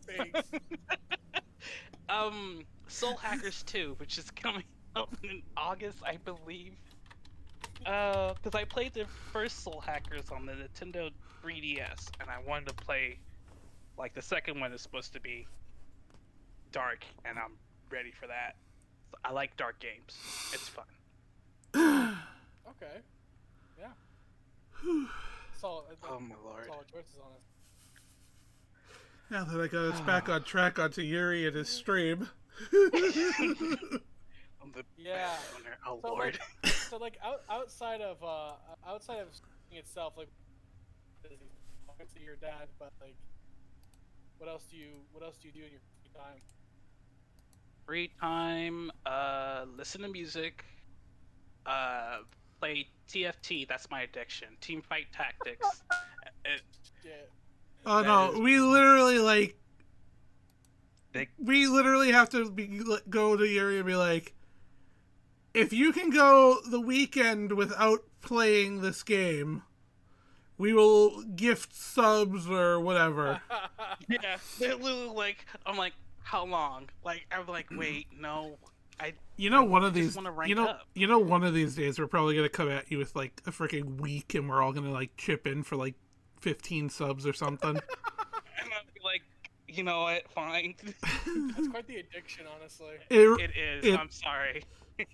Thanks. Soul Hackers 2, which is coming out in August, I believe. Because I played the first Soul Hackers on the Nintendo 3DS, and I wanted to play, like, the second one is supposed to be dark, and I'm ready for that. So I like dark games. It's fun. Okay. Yeah. Solid. Oh my lord. Solid choices on it. Now that I got us back on track onto Yuri and his stream. Yeah. Oh So, lord. So like outside of streaming itself, like obviously your dad, but like what else do you do in your free time? Free time, listen to music, play TFT, that's my addiction. Team Fight Tactics. Yeah. Oh That no, is- we literally like They- we literally have to go to Yuri and be like, if you can go the weekend without playing this game, we will gift subs or whatever. Yeah, they're literally like, I'm like, how long? Like, I'm like, wait, no, You know, I one of just these, wanna rank you know, up. one of these days we're probably gonna come at you with like a freaking week, and we're all gonna like chip in for like 15 subs or something. and I'll be like, you know what, fine. That's quite the addiction, honestly. It is. It- I'm sorry.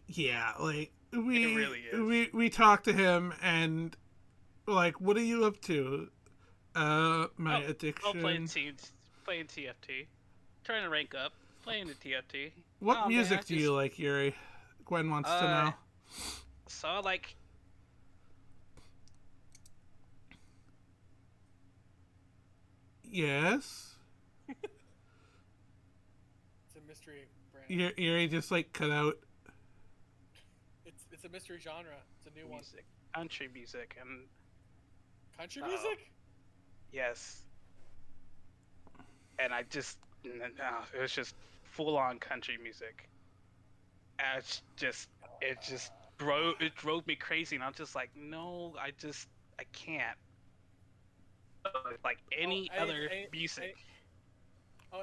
Yeah, like we really is. we talked to him and like, what are you up to? My addiction. I'm playing TFT, trying to rank up, playing the TFT. What Oh, man, music I do you just- like, Yuri? Gwen wants to Uh, know. So I like. Yes. It's a mystery brand. Yuri just like cut out. It's a mystery genre. It's a new one. Music, country music, and Country Uh-oh. music? yes. And I just no, it was just full on country music. And it drove me crazy, and I'm just like, no, I can't. Like any other music.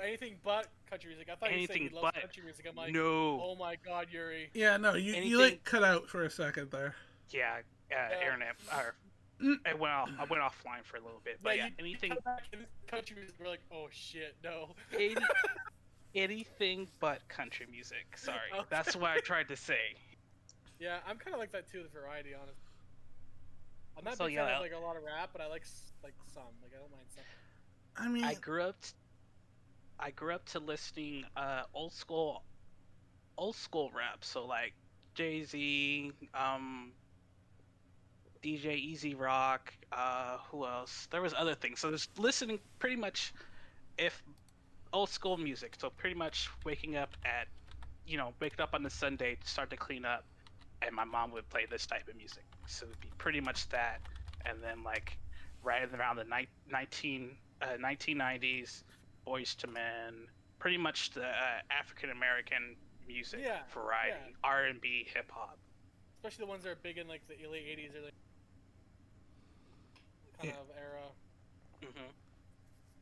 Anything but country music. I thought you said Anything you loved but. country music. I'm like, No. oh my god, Yuri. Yeah, no, you Anything- like cut out for a second there. Yeah, internet. I went offline for a little bit, but yeah, you anything, come back and country music, we're like, oh shit, no. anything but country music. Sorry, Okay. that's what I tried to say. Yeah, I'm kind of like that too, the variety, honestly. I'm not So, a big fan yeah, of like a lot of rap, but I like some. Like I don't mind some. I mean, I grew up to listening old school rap. So like Jay-Z, DJ Easy Rock, who else? There was other things. So there's listening pretty much if old school music. So pretty much waking up on the Sunday to start to clean up, and my mom would play this type of music. So it'd be pretty much that, and then like right around the 1990s, Boys to Men, pretty much the African American music Yeah, variety, yeah. R&B, hip hop. Especially the ones that are big in like the late 80s or like kind of era. Hmm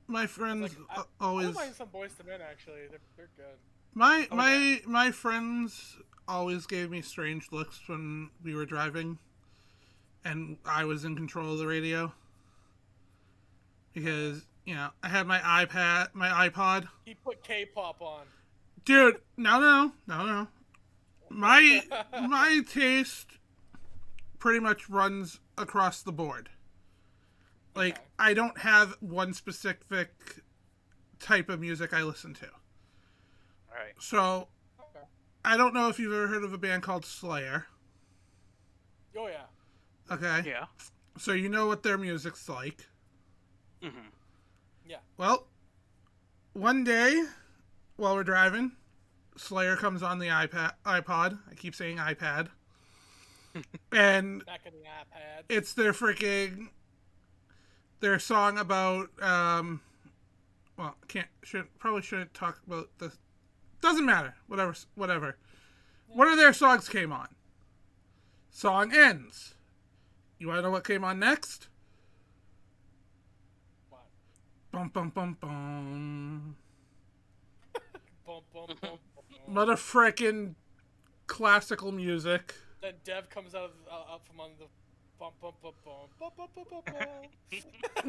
my friends Like, I always. don't mind some Boys to Men actually. They're good. My Oh, my friends always gave me strange looks when we were driving, and I was in control of the radio. Because I had my iPod. He put K-pop on. Dude, no. My taste pretty much runs across the board. Like, Okay. I don't have one specific type of music I listen to. All right. So, Okay. I don't know if you've ever heard of a band called Slayer. Oh yeah. Okay? Yeah. So you know what their music's like. hmm Well, one day, while we're driving, Slayer comes on the iPod. I keep saying iPad. And Back in the iPad. it's their song about, well, probably shouldn't talk about this. Doesn't matter. Whatever. One of their songs came on. Song ends. You want to know what came on next? What? Bum bum bum bum. Bum, bum, bum, bum, bum. Mother frickin' classical music. Then Dev comes out from under the bum bum bum bum bum bum bum bum.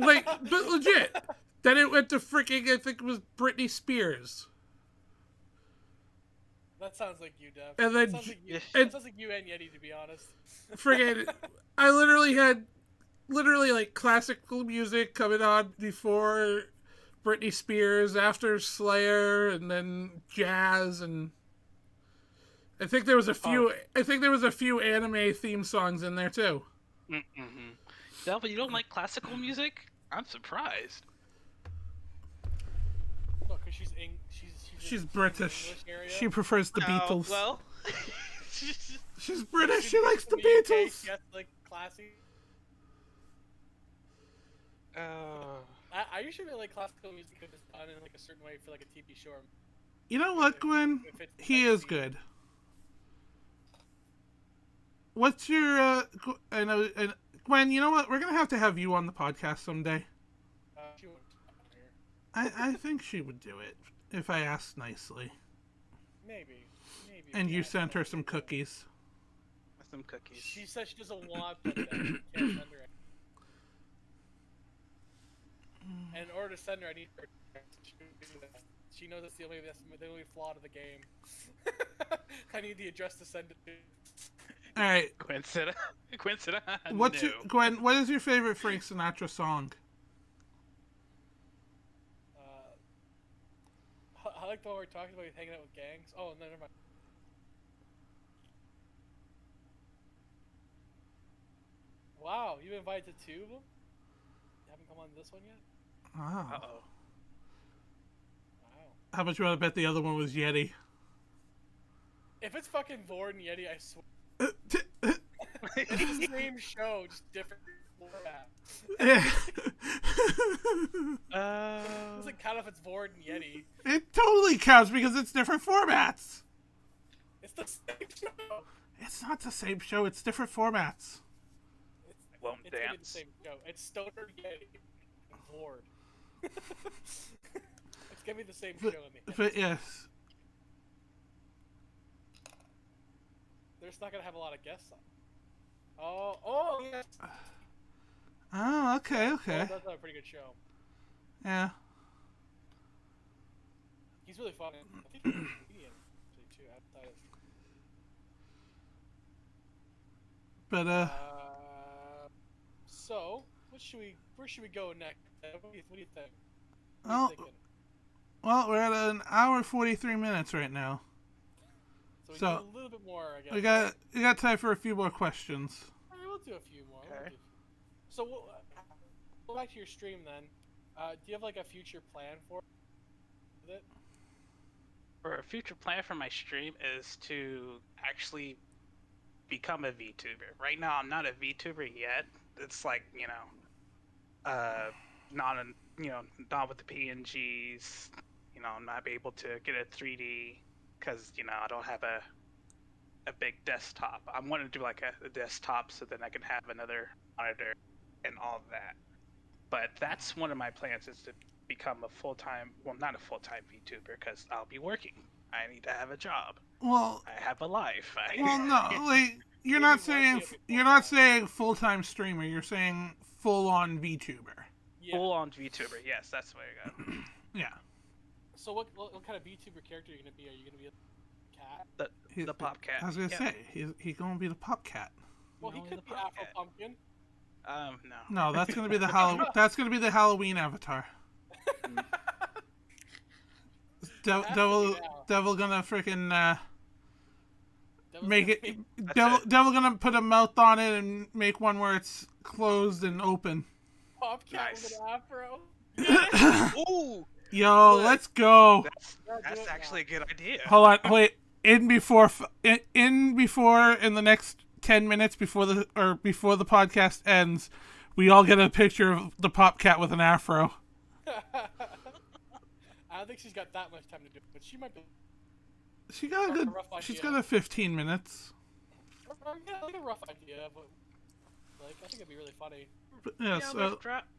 Wait, but legit. Then it went to freaking, I think it was Britney Spears. That sounds like you, Dev. And then That sounds like you and Yeti, to be honest. friggin', I literally had like classical music coming on before Britney Spears, after Slayer, and then jazz, and I think there was a few. I think there was a few anime theme songs in there too. Delva, you don't like classical music? I'm surprised. No, because She's British. She prefers the Beatles. Well, She's British. She likes the UK, Beatles. she has, like, classy. I usually really like classical music if it's done in like a certain way for like a TV show. You know what, Gwen? He is good. What's your? I know, Gwen. You know what? We're gonna have to have you on the podcast someday. She wouldn't come here. I think she would do it if I asked nicely. Maybe. And you sent her some cookies. Some cookies. She says she doesn't want that. She can't send her. And in order to send her, I need her. She knows that's the only flaw to the game. I need the address to send it to. All right. Coincidence. Gwen? What is your favorite Frank Sinatra song? I like the one we're talking about hanging out with gangs. Oh, no, never mind. Wow, you've invited to 2 of them? You haven't come on this one yet? Oh. Uh-oh. Wow. How much you want to bet the other one was Yeti? If it's fucking Vord and Yeti, I swear. It's the same show, just different format. Doesn't count if it's Vord and Yeti. It totally counts because it's different formats. It's the same show. It's not the same show. It's different formats. Won't It's gonna be the dance. same show. It's Stoner Yeti and Vord. It's gonna be the same show in the end. But yes. They're just not gonna have a lot of guests on. Oh, yes. Oh, okay. Oh, that's a pretty good show. Yeah. He's really funny. I think he's a comedian too. Outside of... But So, where should we go next? What do you think? Well, we're at an hour 43 minutes right now. So we So, do a little bit more, I guess. We got time for a few more questions. Alright, we'll do a few more. Okay. So we'll go back to your stream then. Do you have like a future plan for it? For a future plan for my stream is to actually become a VTuber. Right now, I'm not a VTuber yet. It's like, not with the PNGs. I'm not able to get a 3D because I don't have a big desktop. I want to do like a desktop so that I can have another monitor and all of that. But that's one of my plans, is to become a full-time, well, not a full-time VTuber, because I'll be working. I need to have a job. Well, I have a life. well, no, like you're not saying full-time streamer. You're saying full-on VTuber. Yeah. Full-on VTuber. Yes, that's the way I go. Yeah. So what kind of VTuber character are you gonna be? Are you gonna be a cat? The pop cat. I was gonna Yeah. say he's gonna be the pop cat. Well, he No, could the be pop Afro cat. Pumpkin. No. No, that's gonna be the That's gonna be the Halloween avatar. Devil gonna freaking make it. Devil gonna put a mouth on it and make one where it's closed and open. Pop cat Nice. with an afro. Ooh, Yo, let's go. that's actually a good idea. Hold on, wait. In the next 10 minutes before the podcast ends, we all get a picture of the pop cat with an afro. I don't think she's got that much time to do it, but she might be. She got a good. She's got a 15 minutes. Yeah, like a rough idea, but like. I think it'd be really funny. But yeah, Yeah, so a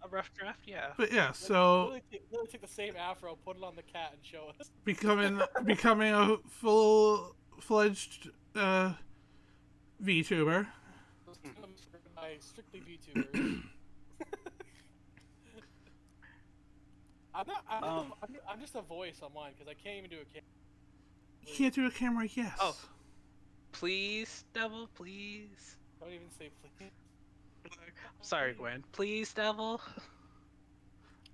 rough draft, yeah. but yeah, so Literally take the same afro, put it on the cat, and show us. becoming a full-fledged VTuber. By strictly VTubers. I'm just a voice online because I can't even do a camera. You can't do a camera, yes. Oh. Please, Devil, please. Don't even say please. Sorry, Gwen. Please, Devil.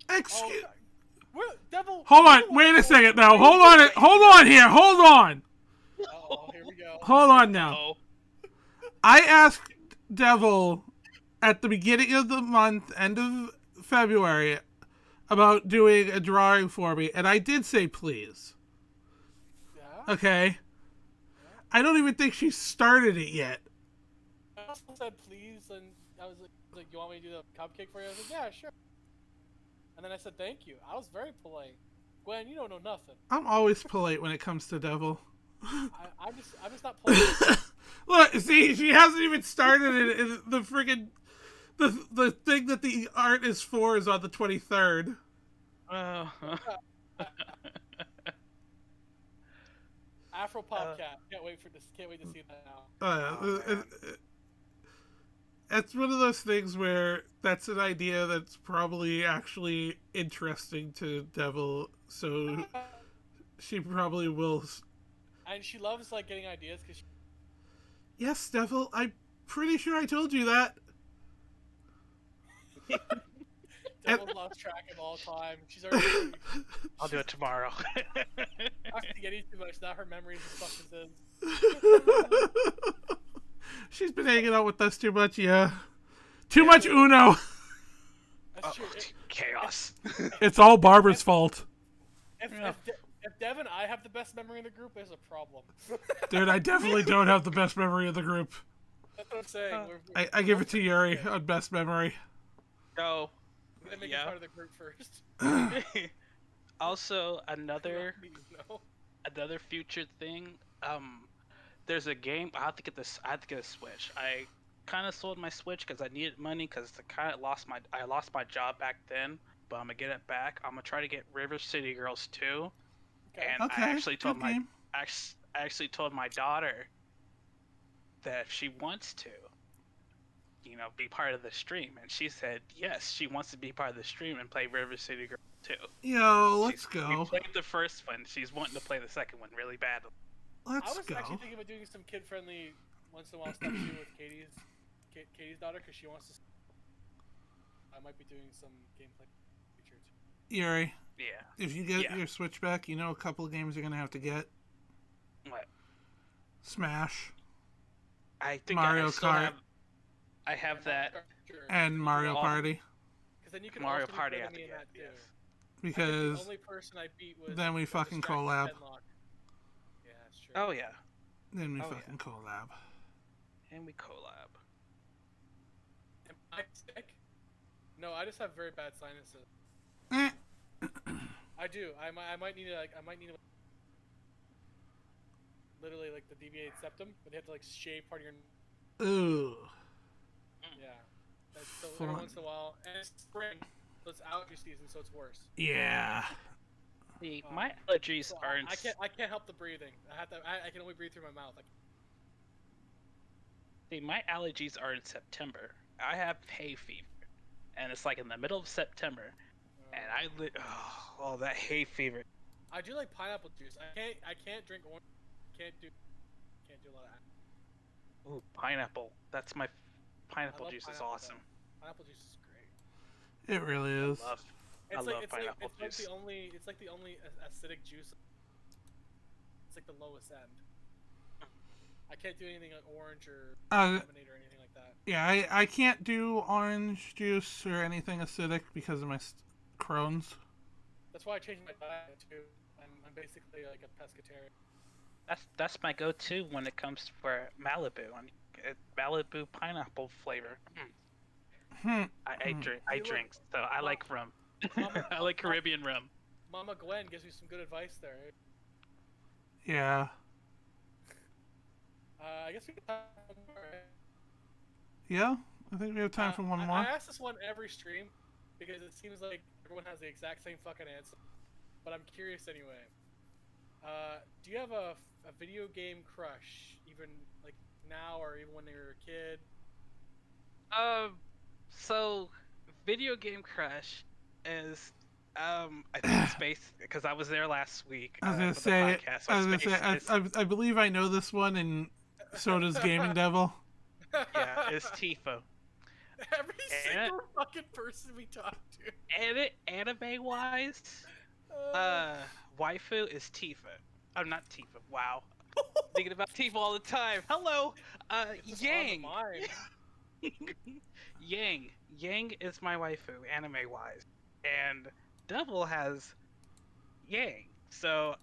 Excuse. Devil. Hold on, wait a second now. Hold on here. Hold on. Oh, here we go. Hold on now. Oh. I asked Devil at the beginning of the month, end of February, about doing a drawing for me, and I did say please. Yeah. Okay? I don't even think she started it yet. I also said please, and I was like, you want me to do the cupcake for you? I was like, yeah, sure. And then I said thank you. I was very polite. Gwen, you don't know nothing. I'm always polite when it comes to Devil. I'm just not polite. Look, see, she hasn't even started it, and the friggin' the thing that the art is for is on the 23rd. Oh. Afro Pop Cat. Can't wait to see that now. It's one of those things where that's an idea that's probably actually interesting to Devil, so she probably will. And she loves like getting ideas because. Yes, Devil. I'm pretty sure I told you that. Devil lost track of all time. She's already. I'll do it tomorrow. After getting too much, now her memory is as fucked as is. She's been hanging out with us too much, yeah. Too much Uno. That's true. Chaos. It's all Barbara's fault. If Dev and I have the best memory in the group, there's a problem. Dude, I definitely don't have the best memory of the group. That's what I'm saying. I give it to Yuri on best memory. Oh. We're gonna make it part of the group first. Also, another future thing. There's a game. I have to get a Switch. I kind of sold my Switch because I needed money because I lost my job back then. But I'm gonna get it back. I'm gonna try to get River City Girls 2. And I actually told my daughter that if she wants to, be part of the stream, and she said yes, she wants to be part of the stream and play River City Girls 2. Yo, let's go. We played the first one. She's wanting to play the second one really bad. I was Let's go. actually thinking about doing some kid-friendly, once in a while stuff too with Katie's daughter because she wants to. I might be doing some gameplay feature too. Yuri. Yeah. If you get your Switch back, you know a couple of games you're gonna have to get. What? Smash. I think Mario Kart. I have that. And Mario Party. Because then you can Mario also Party be have to me in get. that too. Yes. Because The only person I beat was then we fucking collab. Yeah, that's true. Oh yeah. Then we Oh, fucking collab. And we collab. Am I sick? No, I just have very bad sinuses. Eh. I do. I might need to literally like the deviated septum, but they have to like shave part of your. Ooh. Yeah. That's so every Fun. once in a while, and it's spring, so it's allergy season, so it's worse. Yeah. See, my allergies So aren't. I can't help the breathing. I can only breathe through my mouth. See, my allergies are in September. I have hay fever, and it's like in the middle of September, and that hay fever. I do like pineapple juice. I can't drink orange. Can't do a lot of that. Ooh, pineapple. That's my pineapple love juice is pineapple, awesome. though. Pineapple juice is great. It really is. I love pineapple it's juice. like the only acidic juice. It's like the lowest end. I can't do anything like orange or lemonade or anything like that. Yeah, I can't do orange juice or anything acidic because of my Crohn's. That's why I changed my diet too. I'm basically like a pescatarian. That's my go-to when it comes for Malibu. Malibu pineapple flavor. I drink. So I like rum. I like Caribbean rum. Mama Gwen gives me some good advice there. Yeah. I guess we can talk more. Yeah? I think we have time for one more. I ask this one every stream because it seems like everyone has the exact same fucking answer. But I'm curious anyway. Do you have a video game crush, even like now or even when you were a kid? So video game crush is I think Space, because I was there last week. I was gonna for the say, podcast, so I was gonna Space say, is- I believe I know this one, and so does Gaming Devil. yeah, it's Tifa. Every single fucking person we talk to. Anime wise, waifu is Tifa. I'm not Tifa. Wow. Thinking about Tifa all the time. Hello, It's Yang. on the mind. Yang is my waifu, anime wise, and Devil has Yang. So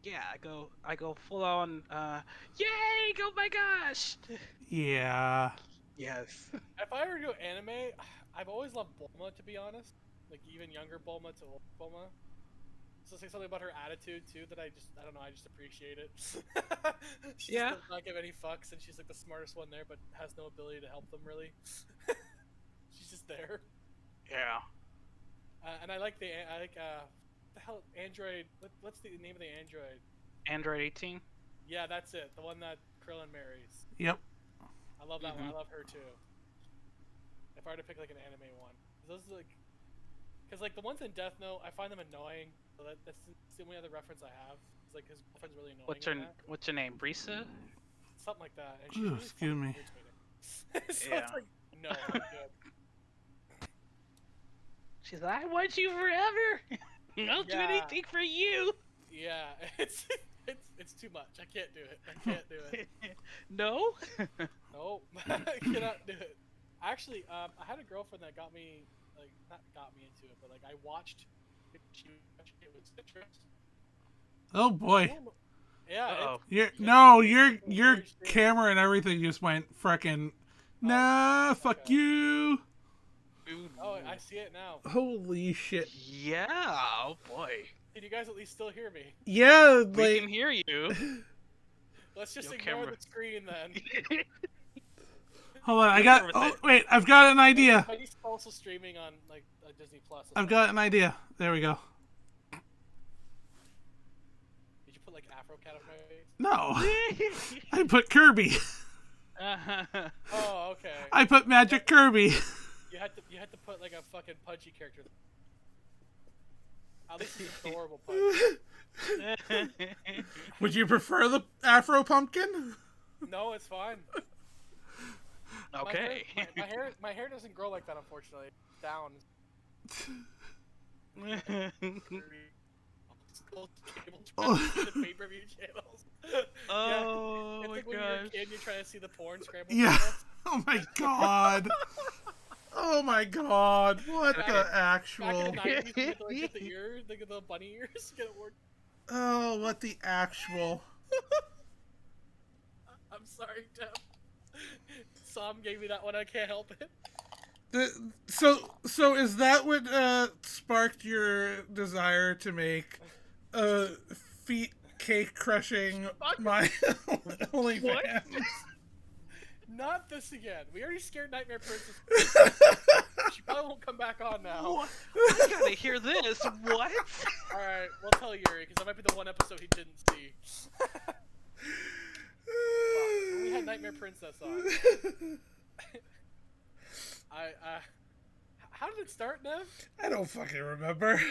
yeah, I go full on Yang. Oh my gosh. Yeah. Yes. If I were to go anime, I've always loved Bulma, to be honest. Like even younger Bulma to old Bulma. So it's like something about her attitude too that I don't know, I just appreciate it. She just does not give any fucks, and she's like the smartest one there, but has no ability to help them really. She's just there. Yeah. And I like the hell Android. What's the name of the android? Android 18. Yeah, that's it. The one that Krillin marries. Yep. I love that one. I love her too. If I were to pick like an anime one, those are like, because like the ones in Death Note, I find them annoying. So that's the only other reference I have. It's like his girlfriend's really annoying. What's your name, Brisa? Something like that. And she's Ooh, really excuse me. irritating. So Yeah. it's like, no, I'm good. She's like, I want you forever. I'll do Yeah. anything for you. Yeah, it's too much. I can't do it. I can't do it. No. Nope, I cannot do it. Actually, I had a girlfriend that got me, like, not got me into it, but like I watched. It was citrus. Oh boy. Yeah. Uh-oh. Your camera and everything just went frickin'. Nah, fuck okay. you. Oh, I see it now. Holy shit. Yeah. Oh boy. Can you guys at least still hear me? Yeah, We like can hear you. Let's just Yo, ignore camera. the screen then. hold on, I got. Oh wait, I've got an idea. He's also streaming on like Disney Plus. I've got an idea. There we go. Did you put like Afro Cat on my face? No, I put Kirby. Oh, okay. I put Magic Kirby. You had to put like a fucking punchy character. At least he's adorable punch. Would you prefer the Afro Pumpkin? No, it's fine. Okay. My hair doesn't grow like that, unfortunately. Down. Pay-per-view channels. Oh It's my like when you're a gosh. kid, you're trying to see the porn scramble. Yeah. channels. Oh my god. Oh my god. What the Back actual? in the 90s, you get the ears, get the bunny ears, get it worked. Oh, what the actual? I'm sorry, Deb. Sam gave me that one. I can't help it. So is that what sparked your desire to make feet cake crushing my OnlyFans? Not this again. We already scared Nightmare Princess. She probably won't come back on now. What? I gotta hear this. What? Alright, we'll tell Yuri, because that might be the one episode he didn't see. We had Nightmare Princess on. How did it start, Nev? I don't fucking remember.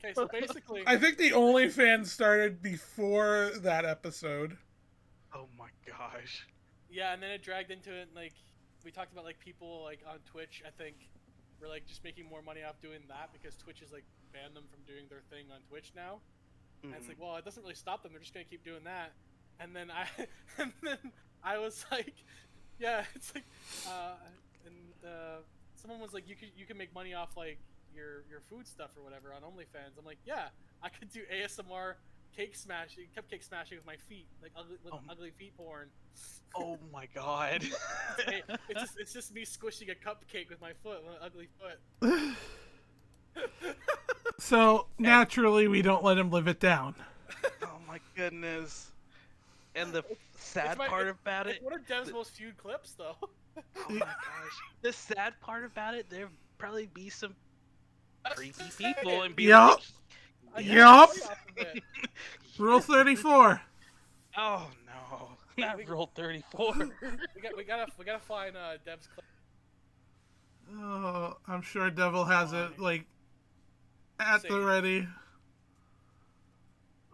Okay, so basically... I think the OnlyFans started before that episode. Oh my gosh. Yeah, and then it dragged into it, and, like, we talked about, like, people, like, on Twitch, I think, were, like, just making more money off doing that, because Twitch has, like, banned them from doing their thing on Twitch now. And it's like, well, it doesn't really stop them, they're just gonna keep doing that. And then I was like, yeah, it's like, someone was like, you can make money off, like, your food stuff or whatever on OnlyFans. I'm like, yeah, I could do ASMR cupcake smashing with my feet, like ugly feet porn. Oh my god. Hey, it's just me squishing a cupcake with my foot, with an ugly foot. So naturally, we don't let him live it down. Oh my goodness. And the sad part about it's it. one of Dev's most viewed clips, though. Oh my gosh. The sad part about it, there'll probably be some creepy people and be Yup. I like, got Yup. a off of it. Rule 34. oh no, not Rule 34. We gotta find Deb's clip. Oh, I'm sure Devil has it like at the Same. ready.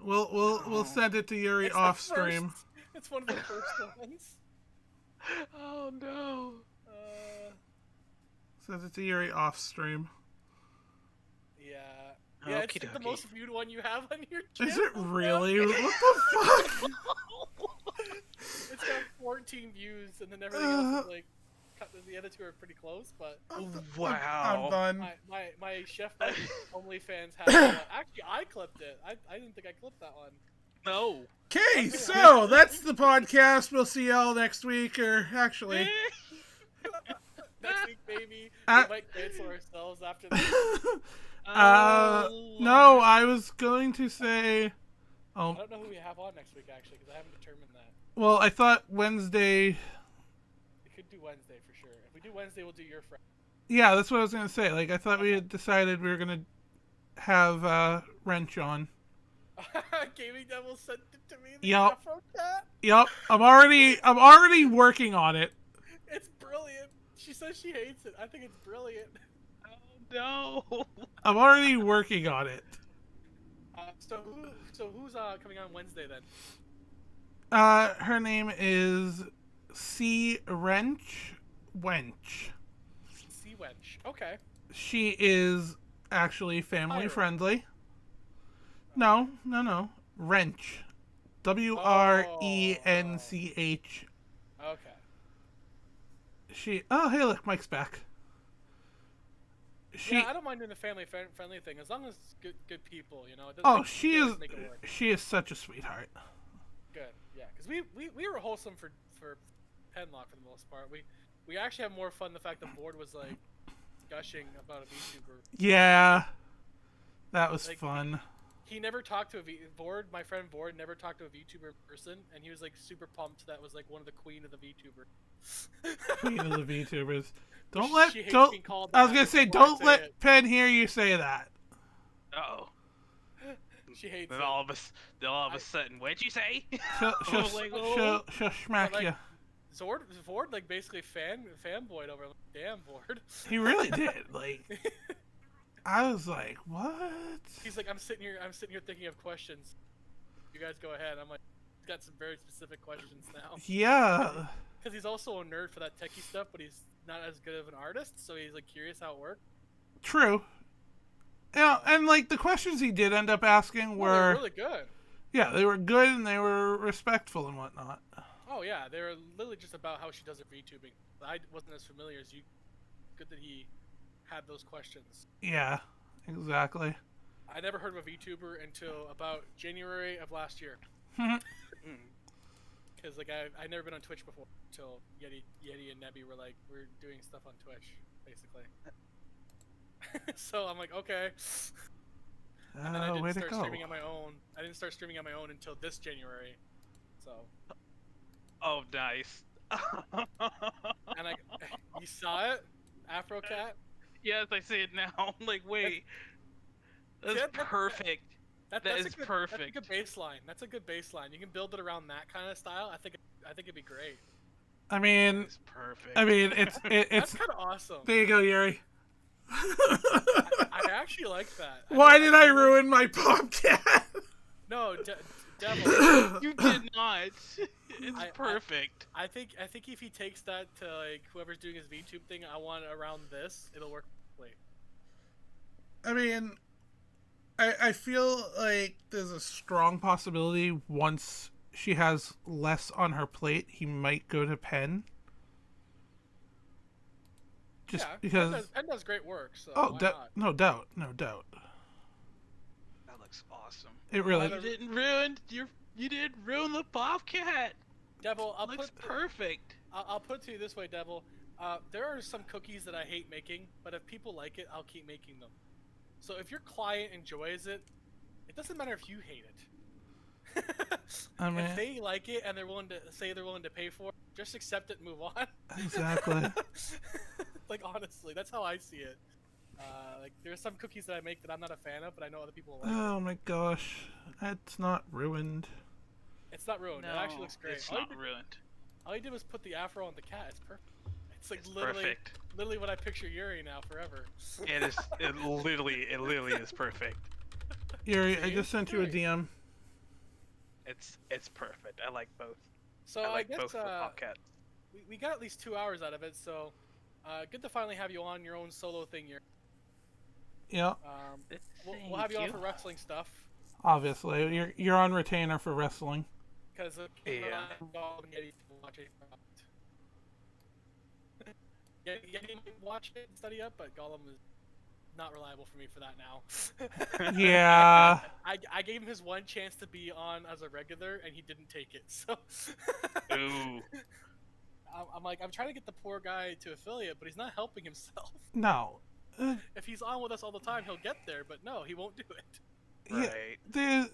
We'll send it to Yuri It's off the stream. first- It's one of the first ones. Oh no. Send it to Yuri off stream. Yeah. Yeah, it's like the Okie most dokie. viewed one you have on your channel. Is it really? What the fuck? It's got 14 views, and then everything else is like, the other two are pretty close, but Wow. I'm done. my Chef OnlyFans has actually I clipped it. I didn't think I clipped that one. No. Okay, so that's the podcast. We'll see y'all next week, or actually. Next week, maybe Uh, we might cancel ourselves after this. No, I was going to say. I Oh, don't know who we have on next week actually, because I haven't determined that. well, I thought Wednesday. We could do Wednesday for sure. If we do Wednesday, we'll do your friend. Yeah, that's what I was gonna say. Like, I thought we had decided we were gonna have Wrench on. Gaming Devil sent it to me. The Yup. Afro cat. Yup, I'm already working on it. It's brilliant. She says she hates it. I think it's brilliant. Oh no. I'm already working on it. So who's coming on Wednesday then? Her name is C Wrench Wench. Sea Wench. Okay. She is actually family Pirate. friendly. No. Wrench. WRENCH. Okay. Oh, hey, look, Mike's back. Yeah, I don't mind doing the family friendly thing as long as it's good people, you know. It doesn't Oh, make- she doesn't is. make it work. She is such a sweetheart. Good. Yeah, because we were wholesome for Penlock for the most part. We actually had more fun the fact that Board was like gushing about a VTuber. Yeah, that was Like, fun. He never talked to Board. My friend Board never talked to a VTuber in person, and he was like super pumped that was like one of the queen of the VTuber. Queen of the VTubers. She hates Don't. being called I was that, gonna say, before I don't say let it. Penn hear you say that. Oh. She hates Then it. all of a sudden, what'd you say? She'll Like, oh. smack But, like, you. Zord like basically fanboyed over. Like, damn, Board. He really did. Like, I was like, what? He's like, I'm sitting here thinking of questions. You guys go ahead. I'm like, he's got some very specific questions now. Yeah. Because he's also a nerd for that techie stuff, but he's not as good of an artist, so he's like curious how it works. True. Yeah, and like the questions he did end up asking Well, they're were, really good. yeah, they were good and they were respectful and whatnot. Oh yeah, they were literally just about how she does her VTubing. I wasn't as familiar as you. Good that he had those questions. Yeah, exactly. I never heard of a VTuber until about January of last year. Because like I never been on Twitch before until Yeti and Nebby were like, we're doing stuff on Twitch, basically. So I'm like, okay. And then I Way didn't to start go. streaming on my own. I didn't start streaming on my own until this January. So. Oh, nice. And you saw it, Afro Cat. Yes, I see it now. I'm like, wait. That's that- perfect. That That's is a good, perfect. That's a good baseline. That's a good baseline. You can build it around that kind of style. I think it'd be great. I mean, It's perfect. it's That's kind of awesome. there you go, Yuri. I actually like that. Why did I ruin my podcast? No, Devil. You did not. It's I- perfect. I think if he takes that to like whoever's doing his VTube thing, I want it around this. It'll work. Wait. I mean, I feel like there's a strong possibility once she has less on her plate, he might go to Penn. Just Yeah, because. Penn does great work. So Oh, why not? no doubt, no doubt. That looks awesome. It really. Why You didn't ruin the Bobcat. Devil, It looks perfect. I'll put it to you this way, Devil. There are some cookies that I hate making, but if people like it, I'll keep making them. So if your client enjoys it, it doesn't matter if you hate it. I mean, if they like it and they're willing to pay for it, Just accept it and move on. Exactly. Like honestly, that's how I see it. Like there's some cookies that I make that I'm not a fan of, but I know other people like. Oh my gosh, that's not ruined. It's not ruined. It actually looks great. It's not ruined. All you did was put the afro on the cat. It's perfect. It's like It's perfect. literally what I picture Yuri now forever. It is. It literally is perfect. Yuri, I See? just sent you a DM. It's perfect. I like both. So I like guess both the Bobcats. we got at least 2 hours out of it. So good to finally have you on your own solo thing here. Yeah, We'll have you on for wrestling stuff. obviously. You're on retainer for wrestling. Because Yeah. Yeti might watch it and study up, but Gollum is not reliable for me for that now. Yeah. I gave him his one chance to be on as a regular, and he didn't take it. So Ooh. I'm like, I'm trying to get the poor guy to affiliate, but he's not helping himself. No. If he's on with us all the time, he'll get there, but no, he won't do it. Right.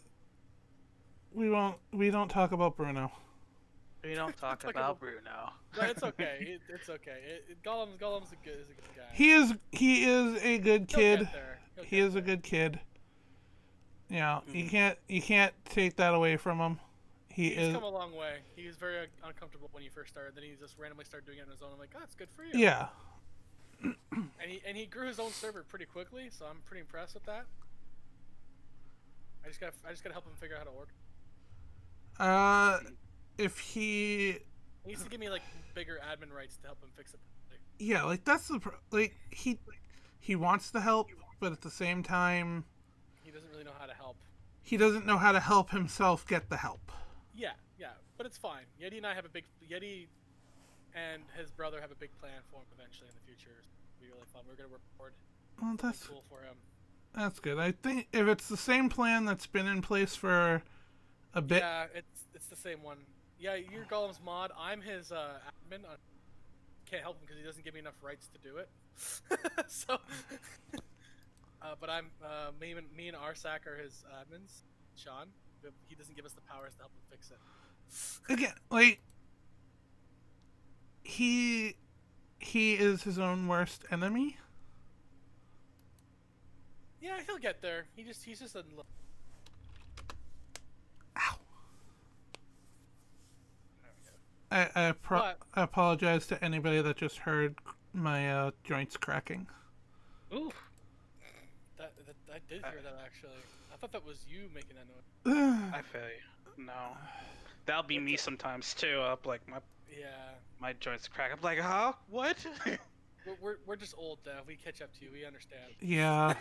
We don't talk about Bruno. We don't talk Talk about about- Bruno. But it's okay. It's okay. Gollum's a good guy. He is a good He'll kid. get there. He'll He get is a there. good kid. Yeah, you can't take that away from him. He He's is. come a long way. He was very uncomfortable when he first started. Then he just randomly started doing it on his own. I'm like, oh, it's good for you. Yeah. And he grew his own server pretty quickly, so I'm pretty impressed with that. I just gotta help him figure out how to order. If he. He needs to give me like bigger admin rights to help him fix it. Yeah, like that's the he wants to help, but at the same time, He doesn't really know how to help. he doesn't know how to help himself get the help. Yeah, but it's fine. Yeti and I have Yeti and his brother have a big plan for him eventually in the future. It'll be really fun. We're gonna record Well, something that's cool for him. that's good. I think if it's the same plan that's been in place for a bit. Yeah, it's the same one. Yeah, you're Gollum's mod. I'm his admin. I can't help him because he doesn't give me enough rights to do it. So, but I'm me and Arsak are his admins. Sean, he doesn't give us the powers to help him fix it. Again, like he is his own worst enemy. Yeah, he'll get there. He's just a. Ow. There we go. I apologize to anybody that just heard my joints cracking. Ooh. That I did hear that actually. I thought that was you making that noise. I feel you. No. That'll be me sometimes too. Up like Yeah, my joints crack. I'm like, huh? What? we're just old, Dev. We catch up to you. We understand. Yeah.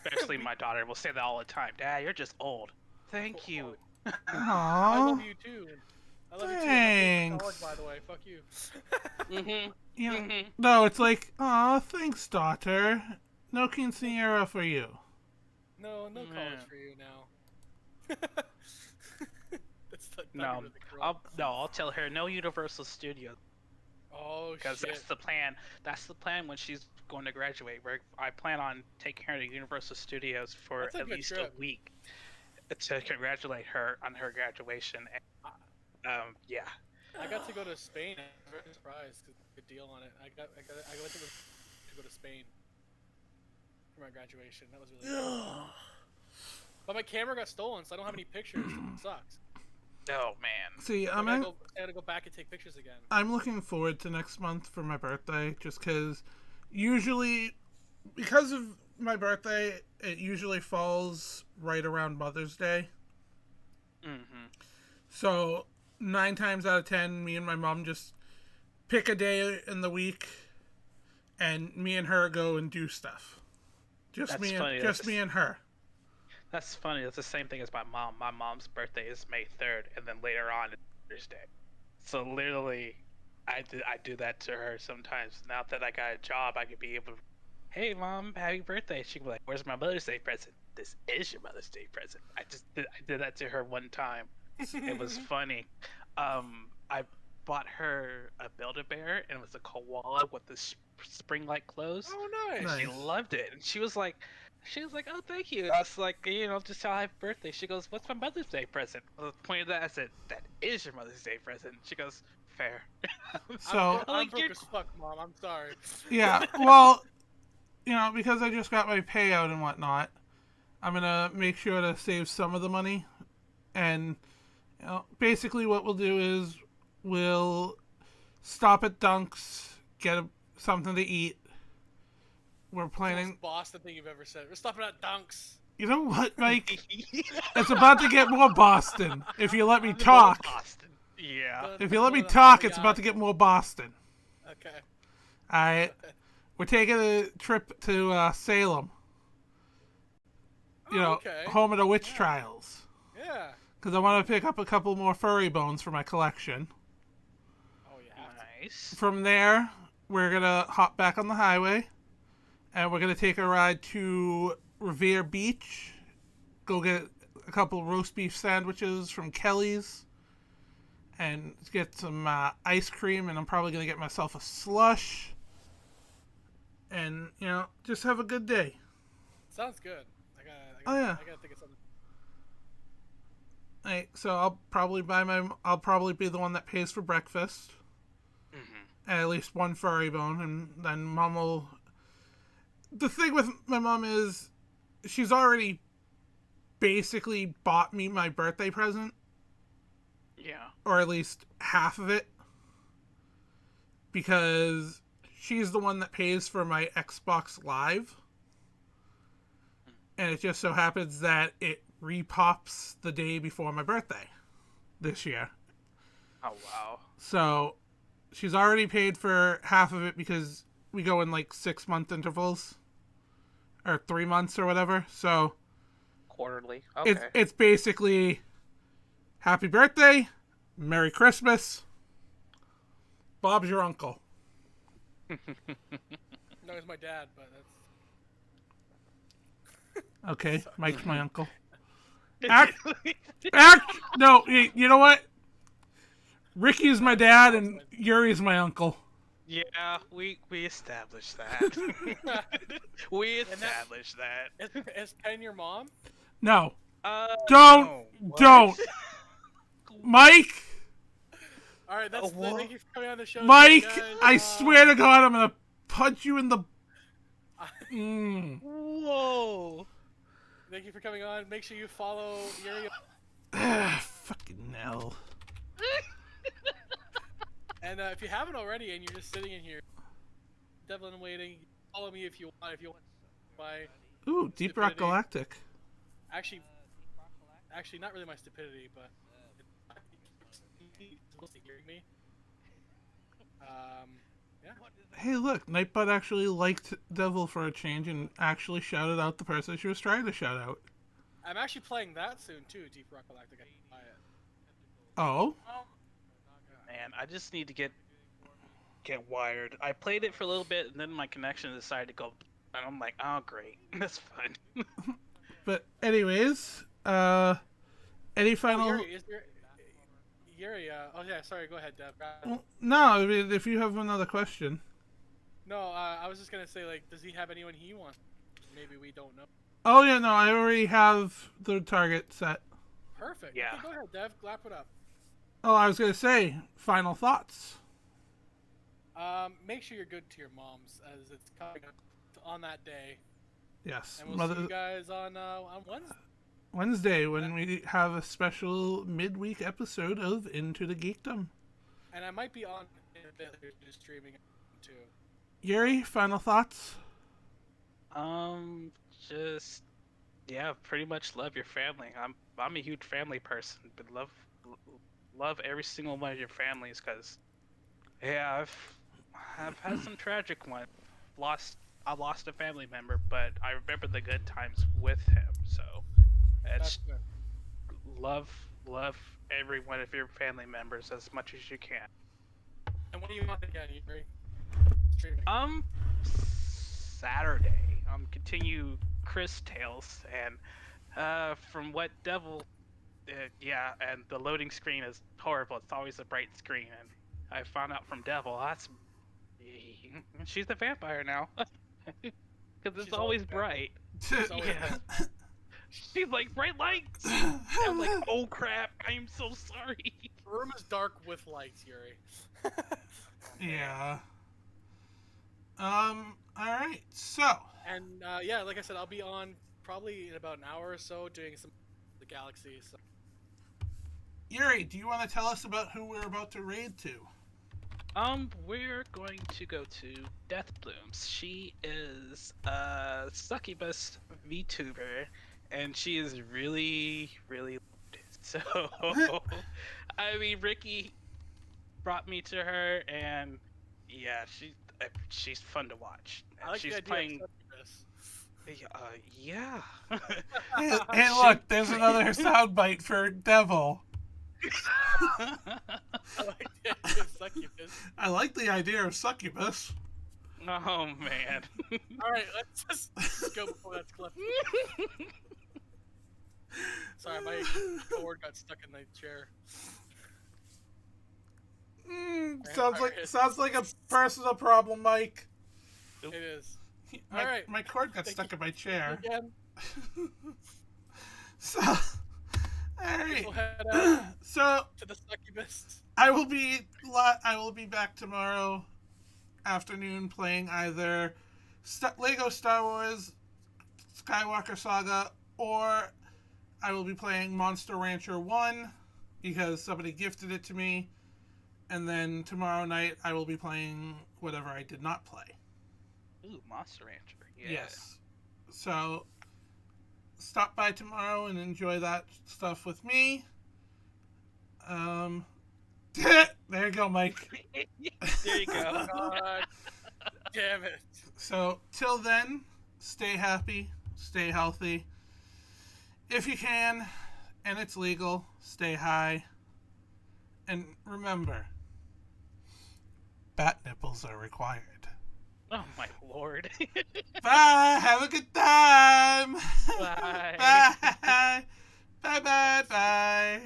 Especially my daughter will say that all the time. Dad, you're just old. Thank you. I Aww. love you too. I love you too. Thanks. College, by the way. Fuck you. Mhm. Yeah. Mhm. No, it's like, aw, thanks, daughter. No quinceañera for you. No college Yeah. for you now. That's not No, even the girl. I'll tell her no Universal Studios Oh because shit. that's the plan. That's the plan when she's going to graduate. I plan on taking her to Universal Studios for That's a at good least trip. a week to congratulate her on her graduation. And, yeah. I got to go to Spain. I was very surprised. 'Cause good deal on it. I went to go to Spain for my graduation. That was really cool. But my camera got stolen, so I don't have any pictures. It sucks. Oh man. See, I gotta go back and take pictures again. I'm looking forward to next month for my birthday, just because usually, because of my birthday, it usually falls right around Mother's Day. Mm-hmm. So 9 times out of 10, me and my mom just pick a day in the week, and me and her go and do stuff. Just That's me, funny, just that's- me and her. That's funny. That's the same thing as my mom. My mom's birthday is May 3rd, and then later on it's Thursday. So literally, I do that to her sometimes. Now that I got a job, I could be able to, hey mom, happy birthday. She can be like, where's my Mother's Day present? This is your Mother's Day present. I did that to her one time. It was funny. I bought her a Build-A-Bear, and it was a koala with the spring-like clothes. Oh, nice. Nice. She loved it, and she was like, oh, thank you. I was like, just tell happy birthday. She goes, what's my Mother's Day present? I pointed that. I said, that is your Mother's Day present. She goes, fair. So I'm Like, broke you're- as fuck, Mom. I'm sorry. yeah, well, because I just got my payout and whatnot, I'm gonna make sure to save some of the money, and basically what we'll do is we'll stop at Dunk's, get something to eat. We're It's the planning. most Boston thing you've ever said. We're stopping at Dunks. You know what, Mike? It's about to get more Boston. If you let me talk. Boston. Yeah. If you let me talk, it's about to get more Boston. Okay. Alright. We're taking a trip to Salem. Okay. Home of the witch trials. Yeah. Because I want to pick up a couple more furry bones for my collection. Oh, yeah. Nice. From there, we're going to hop back on the highway. And we're going to take a ride to Revere Beach. Go get a couple roast beef sandwiches from Kelly's. And get some ice cream. And I'm probably going to get myself a slush. And, just have a good day. Sounds good. Oh, yeah. I gotta think of something. Right, so I'll probably be the one that pays for breakfast. Mm-hmm. And at least one furry bone. And then Mom will... The thing with my mom is she's already basically bought me my birthday present. Yeah. Or at least half of it. Because she's the one that pays for my Xbox Live. And it just so happens that it repops the day before my birthday this year. Oh, wow. So she's already paid for half of it because we go in 6-month intervals. Or 3 months or whatever. So Quarterly. Okay. it's basically happy birthday, Merry Christmas, Bob's your uncle. No, it's my dad, but that's... Okay, Mike's my uncle. Actually. No, you know what? Ricky's my dad and Yuri's my uncle. Yeah, we established that. We established that. Is Pen your mom? No. No, Don't. what? Mike, Alright, that's what? thank you for coming on the show. Mike, guys. I swear to God, I'm gonna punch you in the... Whoa. Thank you for coming on. Make sure you follow Yuri. Fucking hell. And if you haven't already and you're just sitting in here, Devlin waiting, follow me if you want. My Ooh, Deep Rock Stupidity. Galactic. actually, not really my stupidity, but mostly hearing me. Yeah. Hey, look, Nightbot actually liked Devil for a change and actually shouted out the person she was trying to shout out. I'm actually playing that soon too, Deep Rock Galactic. I can buy it. Oh? Man, I just need to get wired. I played it for a little bit, and then my connection decided to go, and I'm like, oh great, that's fun. But anyways, any final... Yuri, is there... Yuri, oh yeah, sorry, go ahead, Dev. Well, no, I mean, if you have another question. No, I was just gonna say, does he have anyone he wants? Maybe we don't know. Oh, yeah, no, I already have the target set. Perfect. Yeah. Okay, go ahead, Dev. Clap it up. Oh, I was going to say, final thoughts. Make sure you're good to your moms as it's coming up on that day, Yes. and we'll see you guys on Wednesday. Wednesday, when we have a special midweek episode of Into the Geekdom. And I might be on in a bit just streaming too. Yuri, final thoughts? Just pretty much love your family. I'm a huge family person, but love every single one of your families, because I've had some tragic ones. I lost a family member, but I remember the good times with him. So That's it's good. love every one of your family members as much as you can. And what do you want again, Yuri? Streaming. Saturday. Continue Chris Tales, and from what Devil, and the loading screen is horrible. It's always a bright screen, and I found out from Devil she's the vampire now, because it's She's always always bright. It's always Yeah. good. She's like bright lights. I'm like, oh Oh crap! I am so sorry. The room is dark with lights, Yuri. Yeah. All right. So. And yeah, like I said, I'll be on probably in about an hour or so doing some the galaxy. So. Yuri, do you want to tell us about who we're about to raid to? We're going to go to Death Blooms. She is a succubus VTuber, and she is really, really loud. So, I mean, Ricky brought me to her, and yeah, she's fun to watch. And I like she's the idea playing. of this. Yeah. Hey, look, there's another soundbite for Devil. I like the idea of succubus. I like the idea of succubus. Oh man. All right, let's just go before that's clipped. Sorry, my cord got stuck in the chair. Sounds like a personal problem, Mike. It is. My, All right. my cord got stuck in my chair. Again, So, all right. we'll head out So to the succubus. I will be back tomorrow afternoon playing either Lego Star Wars Skywalker Saga, or I will be playing Monster Rancher 1 because somebody gifted it to me, and then tomorrow night I will be playing whatever I did not play. Ooh, Monster Rancher. Yeah. Yes. So stop by tomorrow and enjoy that stuff with me. There you go, Mike. There you go. God damn it. So till then, stay happy, stay healthy. If you can, and it's legal, stay high. And remember, bat nipples are required. Oh my lord. Bye. Have a good time. Bye. Bye. Bye. Bye. Bye.